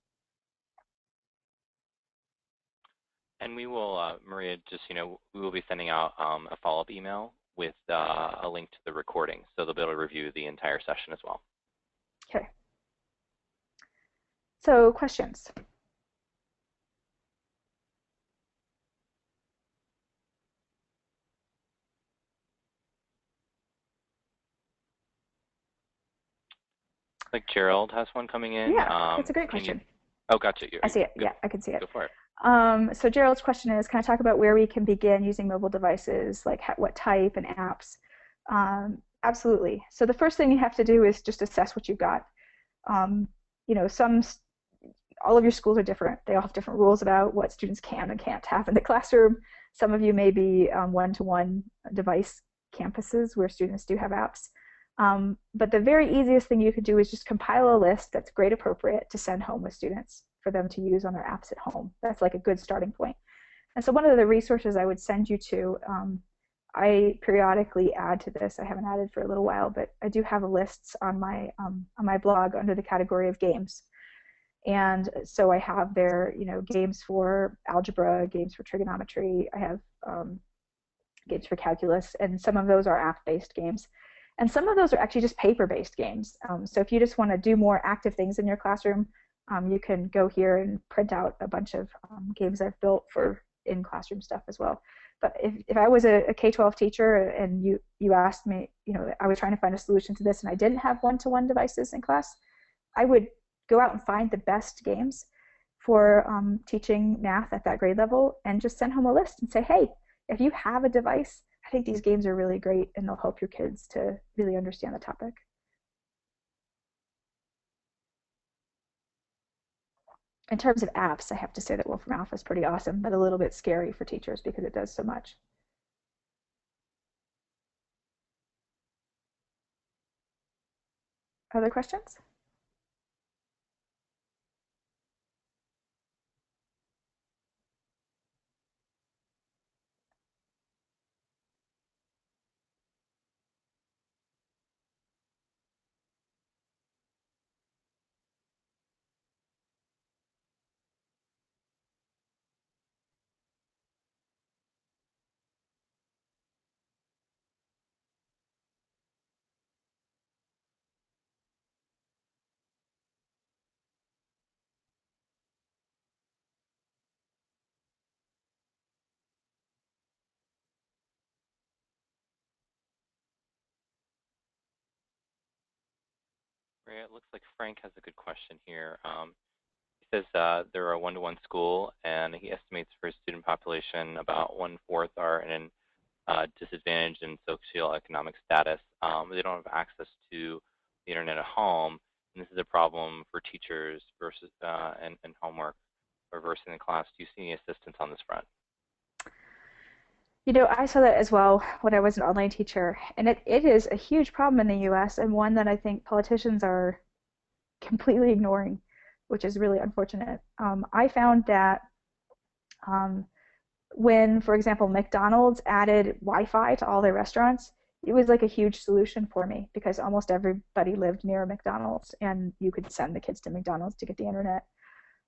B: And we will, Maria, just, we will be sending out a follow-up email with a link to the recording, so they'll be able to review the entire session as well.
A: Okay. So questions?
B: Like Gerald has one coming in.
A: Yeah, that's a great question.
B: Oh, gotcha.
A: I see it. Yeah, I can see it.
B: Go for it.
A: So Gerald's question is, can I talk about where we can begin using mobile devices, like what type and apps? Absolutely. So the first thing you have to do is just assess what you've got. All of your schools are different. They all have different rules about what students can and can't have in the classroom. Some of you may be one-to-one device campuses where students do have apps. But the very easiest thing you could do is just compile a list that's grade appropriate to send home with students for them to use on their apps at home. That's like a good starting point. And so one of the resources I would send you to, I periodically add to this. I haven't added for a little while, but I do have lists on my blog under the category of games. And so I have there, games for algebra, games for trigonometry. I have games for calculus, and some of those are app-based games. And some of those are actually just paper-based games. So if you just want to do more active things in your classroom, you can go here and print out a bunch of games I've built for in-classroom stuff as well. But if I was a K-12 teacher and you asked me, I was trying to find a solution to this and I didn't have one-to-one devices in class, I would go out and find the best games for teaching math at that grade level and just send home a list and say, hey, if you have a device, I think these games are really great and they'll help your kids to really understand the topic. In terms of apps, I have to say that Wolfram Alpha is pretty awesome, but a little bit scary for teachers because it does so much. Other questions?
B: Maria, it looks like Frank has a good question here. He says they're a one-to-one school, and he estimates for his student population about 1/4 are in disadvantaged in socioeconomic status. They don't have access to the internet at home, and this is a problem for teachers versus and homework or versus in class. Do you see any assistance on this front?
A: I saw that as well when I was an online teacher, and it is a huge problem in the US and one that I think politicians are completely ignoring, which is really unfortunate. I found that when, for example, McDonald's added Wi-Fi to all their restaurants, it was like a huge solution for me because almost everybody lived near a McDonald's and you could send the kids to McDonald's to get the internet.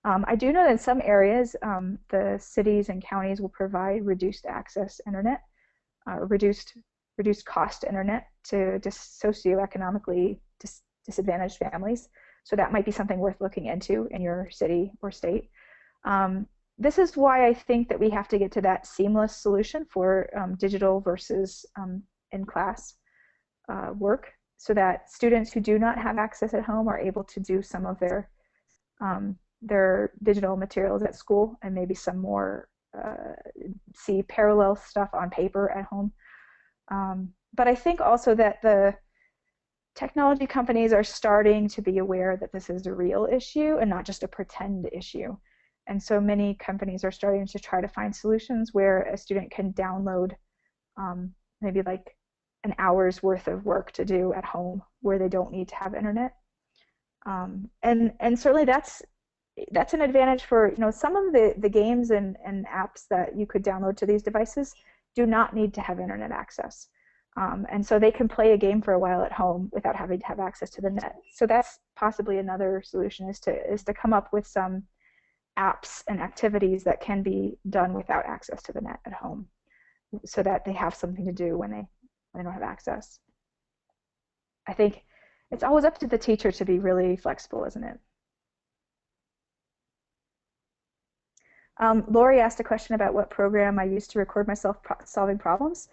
A: I do know that in some areas, the cities and counties will provide reduced access internet, reduced cost internet to socioeconomically disadvantaged families. So that might be something worth looking into in your city or state. This is why I think that we have to get to that seamless solution for digital versus in-class work, so that students who do not have access at home are able to do some of their digital materials at school and maybe some more see parallel stuff on paper at home. But I think also that the technology companies are starting to be aware that this is a real issue and not just a pretend issue. And so many companies are starting to try to find solutions where a student can download maybe like an hour's worth of work to do at home where they don't need to have internet. And certainly that's an advantage for, some of the games and apps that you could download to these devices do not need to have internet access. And so they can play a game for a while at home without having to have access to the net. So that's possibly another solution, is to come up with some apps and activities that can be done without access to the net at home, so that they have something to do when they don't have access. I think it's always up to the teacher to be really flexible, isn't it? Lori asked a question about what program I use to record myself solving problems.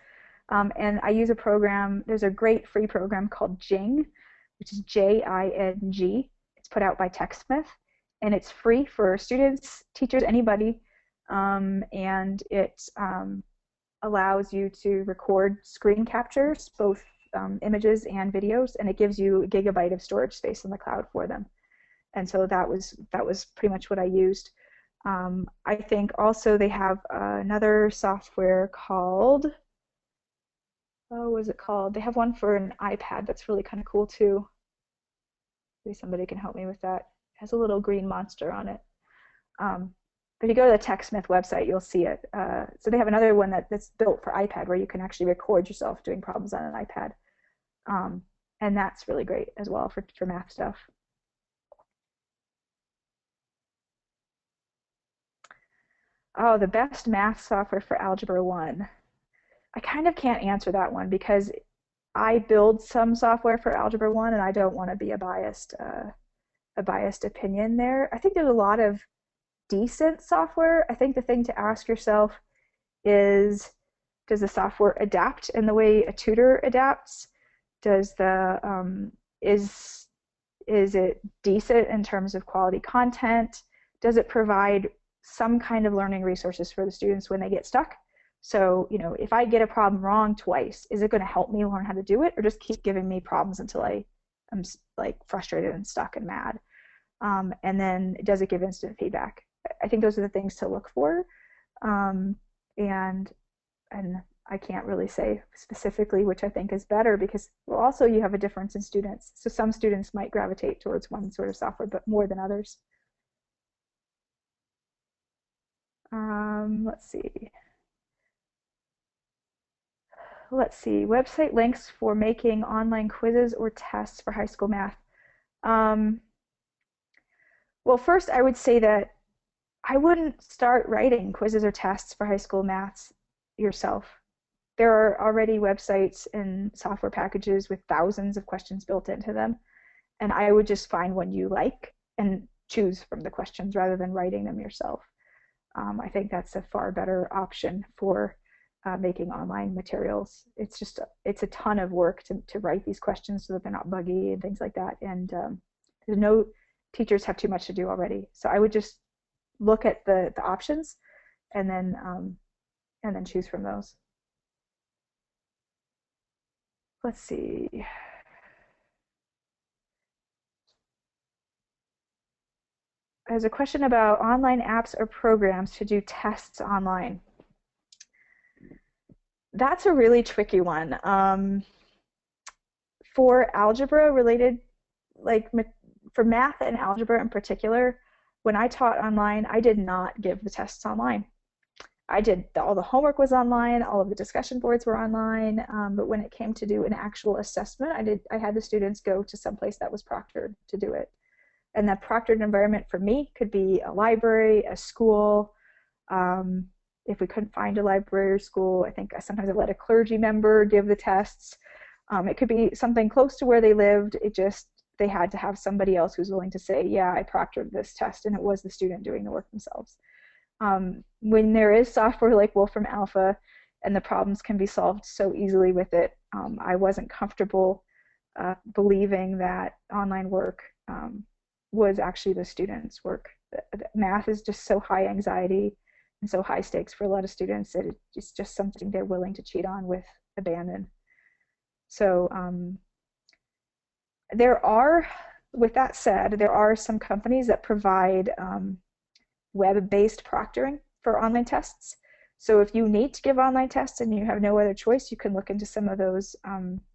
A: And I use a program, there's a great free program called Jing, which is Jing. It's put out by TechSmith, and it's free for students, teachers, anybody. And it allows you to record screen captures, both images and videos, and it gives you a gigabyte of storage space in the cloud for them. And so that was pretty much what I used. I think also they have another software called, what was it called? They have one for an iPad that's really kind of cool too. Maybe somebody can help me with that. It has a little green monster on it. But if you go to the TechSmith website, you'll see it. So they have another one that's built for iPad, where you can actually record yourself doing problems on an iPad. And that's really great as well for math stuff. Oh, the best math software for Algebra 1. I kind of can't answer that one, because I build some software for Algebra 1, and I don't want to be a biased opinion there. I think there's a lot of decent software. I think the thing to ask yourself is, does the software adapt in the way a tutor adapts? Does the is it decent in terms of quality content? Does it provide some kind of learning resources for the students when they get stuck? So, you know, if I get a problem wrong twice, is it going to help me learn how to do it, or just keep giving me problems until I'm like frustrated and stuck and mad? And then does it give instant feedback? I think those are the things to look for. And I can't really say specifically which I think is better, because, well, also you have a difference in students. So some students might gravitate towards one sort of software, but more than others. Let's see. Website links for making online quizzes or tests for high school math. Well, first I would say that I wouldn't start writing quizzes or tests for high school maths yourself. There are already websites and software packages with thousands of questions built into them, and I would just find one you like and choose from the questions rather than writing them yourself. I think that's a far better option for making online materials. It's a ton of work to write these questions so that they're not buggy and things like that. And no teachers have too much to do already. So I would just look at the options and then choose from those. Let's see. There's a question about online apps or programs to do tests online. That's a really tricky one. For algebra related, like for math and algebra in particular, when I taught online, I did not give the tests online. All the homework was online, all of the discussion boards were online, but when it came to do an actual assessment, I had the students go to someplace that was proctored to do it. And that proctored environment for me could be a library, a school. If we couldn't find a library or school, I think sometimes I let a clergy member give the tests. It could be something close to where they lived. They had to have somebody else who's willing to say, yeah, I proctored this test, and it was the student doing the work themselves. When there is software like Wolfram Alpha and the problems can be solved so easily with it, I wasn't comfortable believing that online work was actually the students' work. Math is just so high anxiety and so high stakes for a lot of students that it's just something they're willing to cheat on with abandon. So with that said, there are some companies that provide web-based proctoring for online tests. So if you need to give online tests and you have no other choice, you can look into some of those.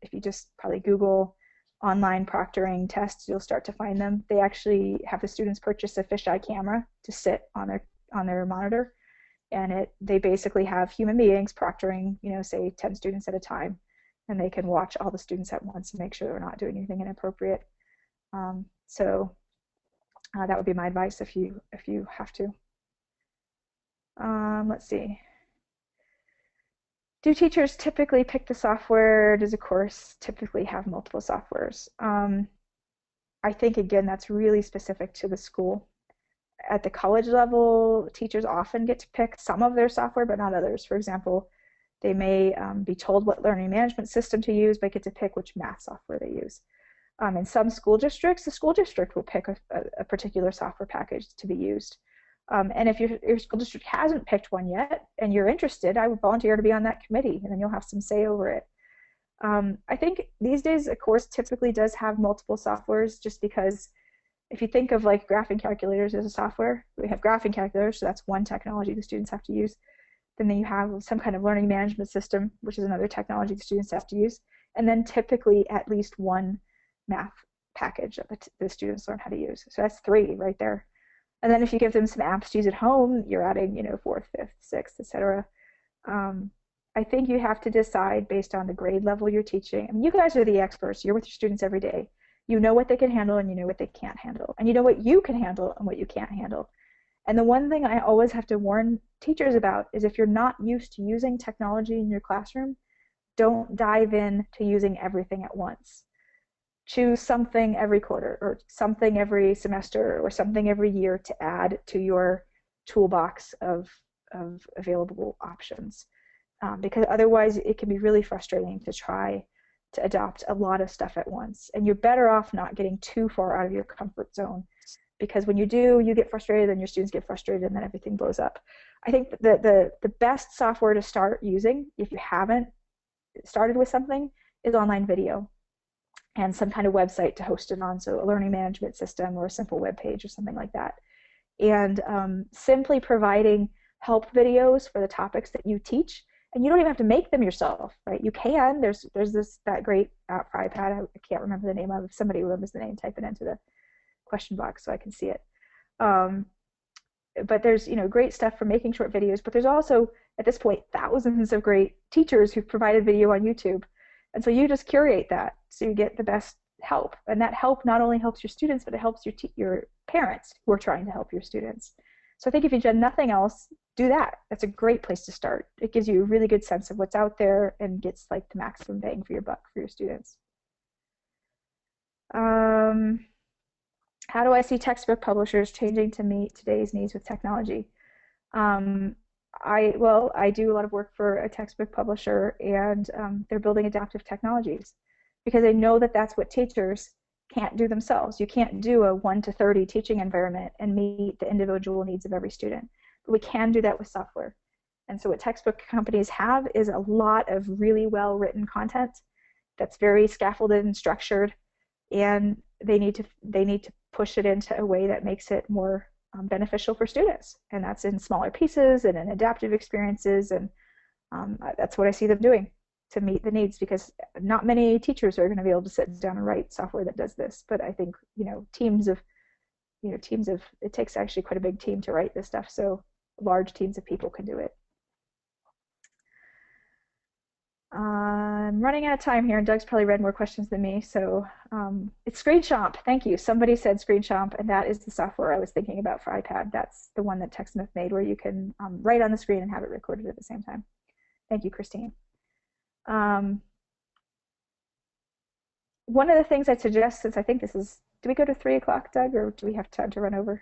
A: If you just probably Google online proctoring tests, you'll start to find them. They actually have the students purchase a fisheye camera to sit on their monitor, and they basically have human beings proctoring, say 10 students at a time, and they can watch all the students at once and make sure they're not doing anything inappropriate. So that would be my advice if you have to. Let's see. Do teachers typically pick the software? Does a course typically have multiple softwares? I think, again, that's really specific to the school. At the college level, teachers often get to pick some of their software, but not others. For example, they may be told what learning management system to use, but get to pick which math software they use. In some school districts, the school district will pick a particular software package to be used. And if your school district hasn't picked one yet and you're interested, I would volunteer to be on that committee, and then you'll have some say over it. I think these days a course typically does have multiple softwares, just because if you think of like graphing calculators as a software, we have graphing calculators, so that's one technology the students have to use. Then you have some kind of learning management system, which is another technology the students have to use. And then typically at least one math package that the students learn how to use. So that's 3 right there. And then if you give them some apps to use at home, you're adding, 4th, 5th, 6th, etc. I think you have to decide based on the grade level you're teaching. I mean, you guys are the experts. You're with your students every day. You know what they can handle and you know what they can't handle. And you know what you can handle and what you can't handle. And the one thing I always have to warn teachers about is if you're not used to using technology in your classroom, don't dive in to using everything at once. Choose something every quarter or something every semester or something every year to add to your toolbox of available options. Because otherwise it can be really frustrating to try to adopt a lot of stuff at once. And you're better off not getting too far out of your comfort zone, because when you do, you get frustrated and your students get frustrated and then everything blows up. I think the best software to start using, if you haven't started with something, is online video and some kind of website to host it on, so a learning management system or a simple web page or something like that. And simply providing help videos for the topics that you teach. And you don't even have to make them yourself, right? You can. There's that great app for iPad. I can't remember the name of it. If somebody remembers the name, type it into the question box so I can see it. But there's great stuff for making short videos. But there's also, at this point, thousands of great teachers who've provided video on YouTube. And so you just curate that so you get the best help. And that help not only helps your students, but it helps your parents who are trying to help your students. So I think if you've done nothing else, do that. That's a great place to start. It gives you a really good sense of what's out there and gets like the maximum bang for your buck for your students. How do I see textbook publishers changing to meet today's needs with technology? I do a lot of work for a textbook publisher, and they're building adaptive technologies because they know that that's what teachers can't do themselves. You can't do a 1 to 30 teaching environment and meet the individual needs of every student. But we can do that with software. And so what textbook companies have is a lot of really well-written content that's very scaffolded and structured, and they need to push it into a way that makes it more beneficial for students. And that's in smaller pieces and in adaptive experiences, and that's what I see them doing to meet the needs, because not many teachers are going to be able to sit down and write software that does this. But I think teams of it takes actually quite a big team to write this stuff, so large teams of people can do it. I'm running out of time here, and Doug's probably read more questions than me, so it's ScreenShomp. Thank you. Somebody said ScreenShomp, and that is the software I was thinking about for iPad. That's the one that TechSmith made, where you can write on the screen and have it recorded at the same time. Thank you, Christine. One of the things I'd suggest, since I think this is, do we go to 3 o'clock, Doug, or do we have time to run over?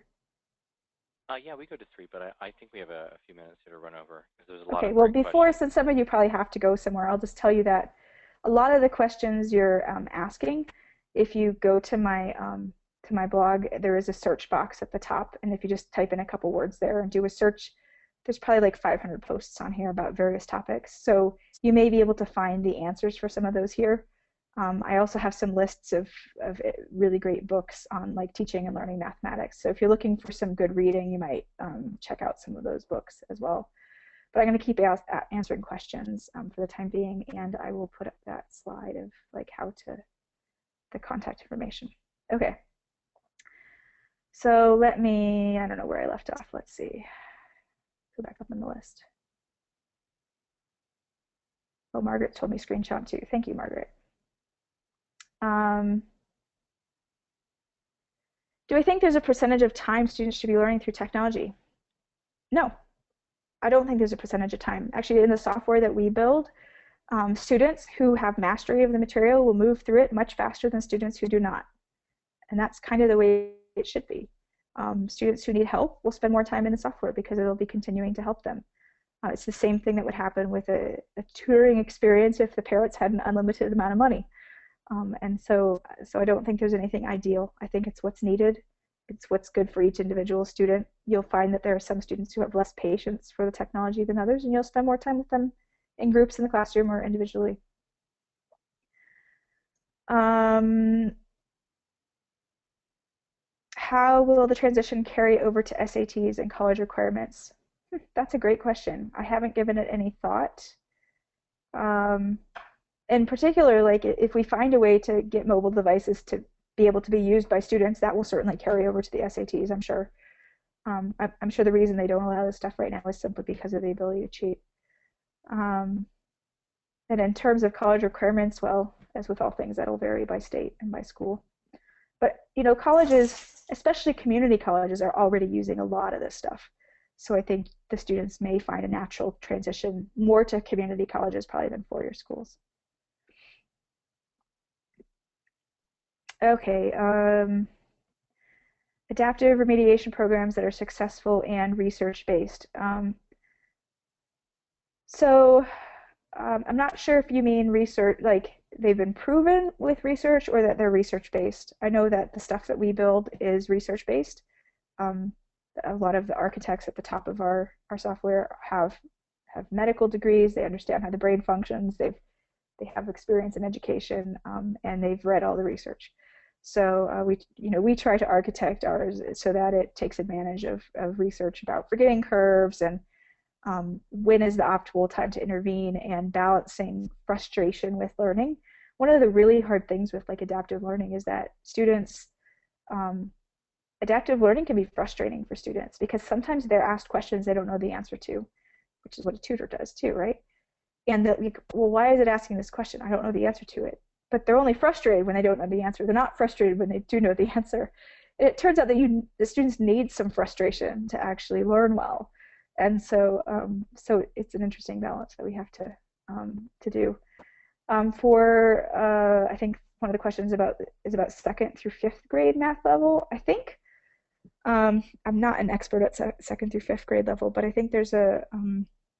B: Yeah, we go to 3, but I think we have a few minutes here to run over, because there's a lot
A: Okay,
B: of
A: well,
B: great
A: before,
B: questions.
A: since some of you probably have to go somewhere, I'll just tell you that a lot of the questions you're asking, if you go to my blog, there is a search box at the top, and if you just type in a couple words there and do a search, there's probably like 500 posts on here about various topics. So you may be able to find the answers for some of those here. I also have some lists of really great books on like teaching and learning mathematics. So if you're looking for some good reading, you might check out some of those books as well. But I'm going to keep answering questions for the time being, and I will put up that slide of like the contact information. Okay. So let me, I don't know where I left off. Let's see. Go back up on the list. Oh, Margaret told me screenshot too. Thank you, Margaret. Do I think there's a percentage of time students should be learning through technology? No, I don't think there's a percentage of time. Actually, in the software that we build, students who have mastery of the material will move through it much faster than students who do not. And that's kind of the way it should be. Students who need help will spend more time in the software because it'll be continuing to help them. It's the same thing that would happen with a tutoring experience if the parents had an unlimited amount of money. And so I don't think there's anything ideal. I think it's what's needed. It's what's good for each individual student. You'll find that there are some students who have less patience for the technology than others, and you'll spend more time with them in groups in the classroom or individually. How will the transition carry over to SATs and college requirements? That's a great question. I haven't given it any thought. In particular, like if we find a way to get mobile devices to be able to be used by students, that will certainly carry over to the SATs, I'm sure. I'm sure the reason they don't allow this stuff right now is simply because of the ability to cheat. And in terms of college requirements, well, as with all things, that'll vary by state and by school. But colleges, especially community colleges, are already using a lot of this stuff. So I think the students may find a natural transition more to community colleges probably than four-year schools. Okay, adaptive remediation programs that are successful and research-based. I'm not sure if you mean research, like they've been proven with research or that they're research-based. I know that the stuff that we build is research-based. A lot of the architects at the top of our software have medical degrees. They understand how the brain functions. They have experience in education, and they've read all the research. So we try to architect ours so that it takes advantage of research about forgetting curves and when is the optimal time to intervene and balancing frustration with learning. One of the really hard things with like adaptive learning is that students, adaptive learning can be frustrating for students because sometimes they're asked questions they don't know the answer to, which is what a tutor does too, right? And they're like, well, why is it asking this question? I don't know the answer to it. But they're only frustrated when they don't know the answer. They're not frustrated when they do know the answer. And it turns out that the students need some frustration to actually learn well. And so it's an interesting balance that we have to do. I think one of the questions is about second through fifth grade math level. I think I'm not an expert at second through fifth grade level, but I think there's a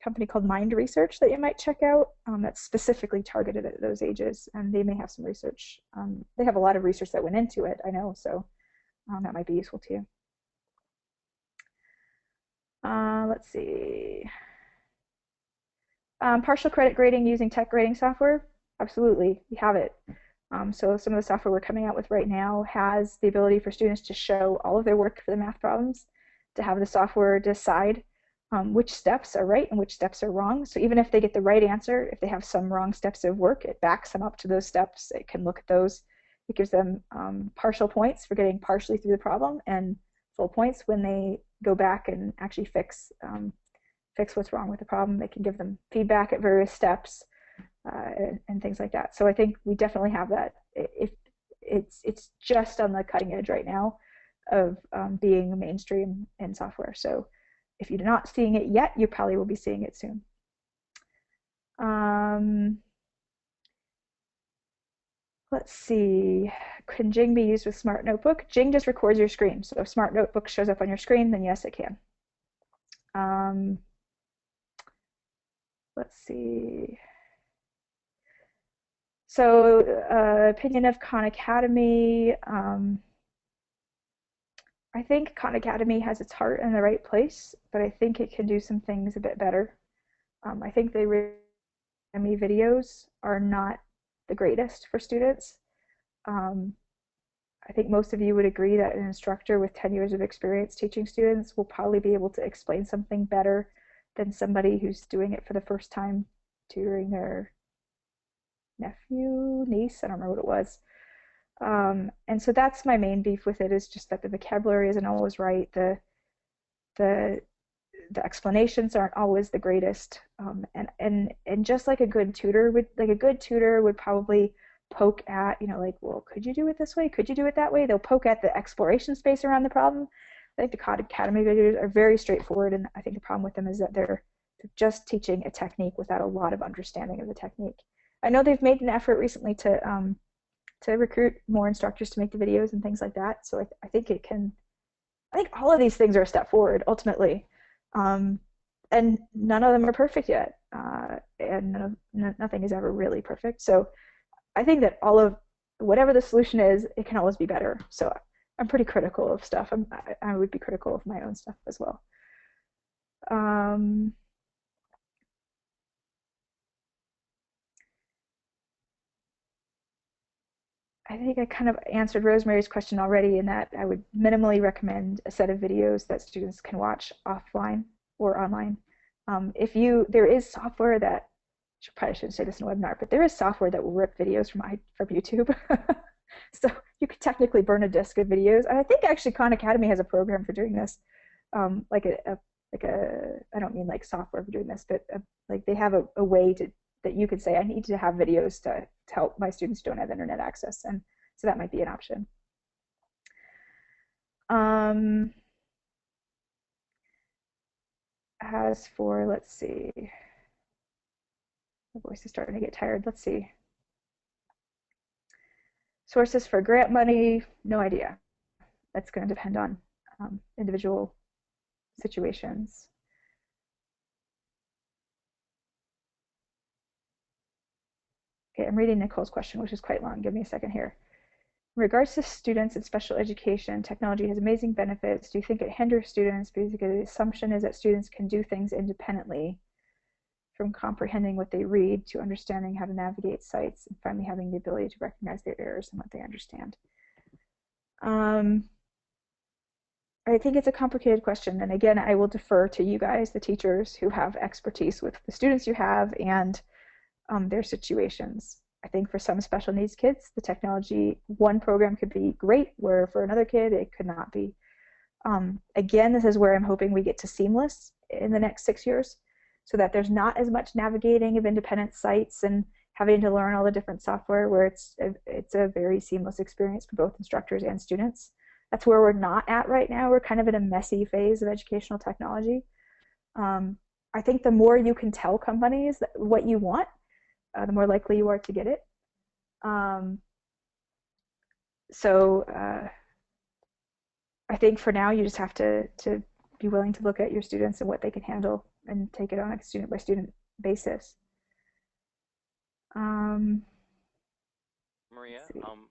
A: company called Mind Research that you might check out that's specifically targeted at those ages, and they may have some research. They have a lot of research that went into it, I know, so that might be useful to you. Let's see. Partial credit grading using tech grading software? Absolutely, we have it. So some of the software we're coming out with right now has the ability for students to show all of their work for the math problems, to have the software decide which steps are right and which steps are wrong. So even if they get the right answer, if they have some wrong steps of work, it backs them up to those steps. It can look at those. It gives them partial points for getting partially through the problem and full points when they go back and actually fix what's wrong with the problem. They can give them feedback at various steps and things like that. So I think we definitely have that. If it's just on the cutting edge right now of being mainstream in software. So if you're not seeing it yet, you probably will be seeing it soon. Let's see. Can Jing be used with Smart Notebook? Jing just records your screen. So if Smart Notebook shows up on your screen, then yes, it can. Let's see. So opinion of Khan Academy. I think Khan Academy has its heart in the right place, but I think it can do some things a bit better. I think the Academy videos are not the greatest for students. I think most of you would agree that an instructor with 10 years of experience teaching students will probably be able to explain something better than somebody who's doing it for the first time tutoring their nephew, niece, I don't remember what it was. And so that's my main beef with it, is just that the vocabulary isn't always right. The the explanations aren't always the greatest. And just like a good tutor would probably poke at, like, well, could you do it this way? Could you do it that way? They'll poke at the exploration space around the problem. I think the Khan Academy videos are very straightforward, and I think the problem with them is that they're just teaching a technique without a lot of understanding of the technique. I know they've made an effort recently to recruit more instructors to make the videos and things like that. So I think all of these things are a step forward ultimately. And none of them are perfect yet. And nothing is ever really perfect. So I think that all of whatever the solution is, it can always be better. So I'm pretty critical of stuff. I would be critical of my own stuff as well. I think I kind of answered Rosemary's question already in that I would minimally recommend a set of videos that students can watch offline or online. There is software that, probably shouldn't say this in a webinar, but there is software that will rip videos from YouTube. So you could technically burn a disk of videos. And I think actually Khan Academy has a program for doing this, I don't mean like software for doing this, but like they have a way that you could say, I need to have videos to help my students who don't have internet access. And so that might be an option. As for, let's see, my voice is starting to get tired. Let's see. Sources for grant money, no idea. That's going to depend on individual situations. Okay, I'm reading Nicole's question, which is quite long. Give me a second here. In regards to students in special education, technology has amazing benefits. Do you think it hinders students? Because the assumption is that students can do things independently, from comprehending what they read to understanding how to navigate sites and finally having the ability to recognize their errors and what they understand. I think it's a complicated question. And again, I will defer to you guys, the teachers who have expertise with the students you have and their situations. I think for some special needs kids, the technology, one program could be great, where for another kid, it could not be. Again, this is where I'm hoping we get to seamless in the next 6 years, so that there's not as much navigating of independent sites and having to learn all the different software, where it's a very seamless experience for both instructors and students. That's where we're not at right now. We're kind of in a messy phase of educational technology. I think the more you can tell companies what you want, the more likely you are to get it. So I think for now you just have to be willing to look at your students and what they can handle and take it on a student by student basis.
B: Maria,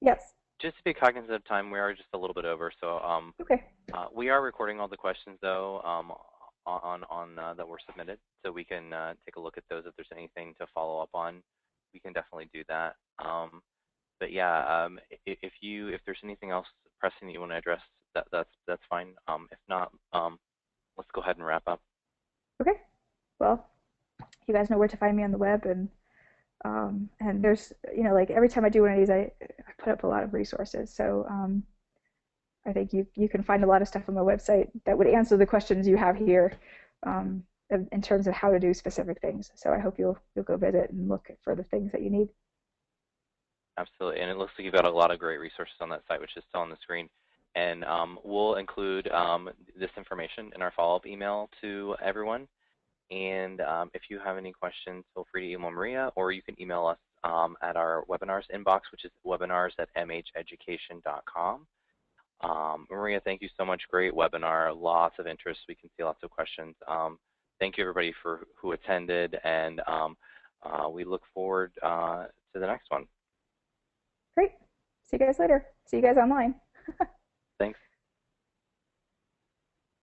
A: yes.
B: Just to be cognizant of time, we are just a little bit over. So
A: okay.
B: We are recording all the questions though that were submitted, so we can take a look at those. If there's anything to follow up on, we can definitely do that. But yeah, if there's anything else pressing that you want to address, that's fine. If not, let's go ahead and wrap up.
A: Okay. Well, you guys know where to find me on the web, and there's, like every time I do one of these, I put up a lot of resources. So I think you can find a lot of stuff on my website that would answer the questions you have here in terms of how to do specific things. So I hope you'll go visit and look for the things that you need.
B: Absolutely, and it looks like you've got a lot of great resources on that site, which is still on the screen. And we'll include this information in our follow-up email to everyone. And if you have any questions, feel free to email Maria, or you can email us at our webinars inbox, which is webinars@mheducation.com. Maria, thank you so much. Great webinar, lots of interest. We can see lots of questions. Thank you, everybody, who attended, and we look forward to the next one.
A: Great. See you guys later. See you guys online.
B: Thanks.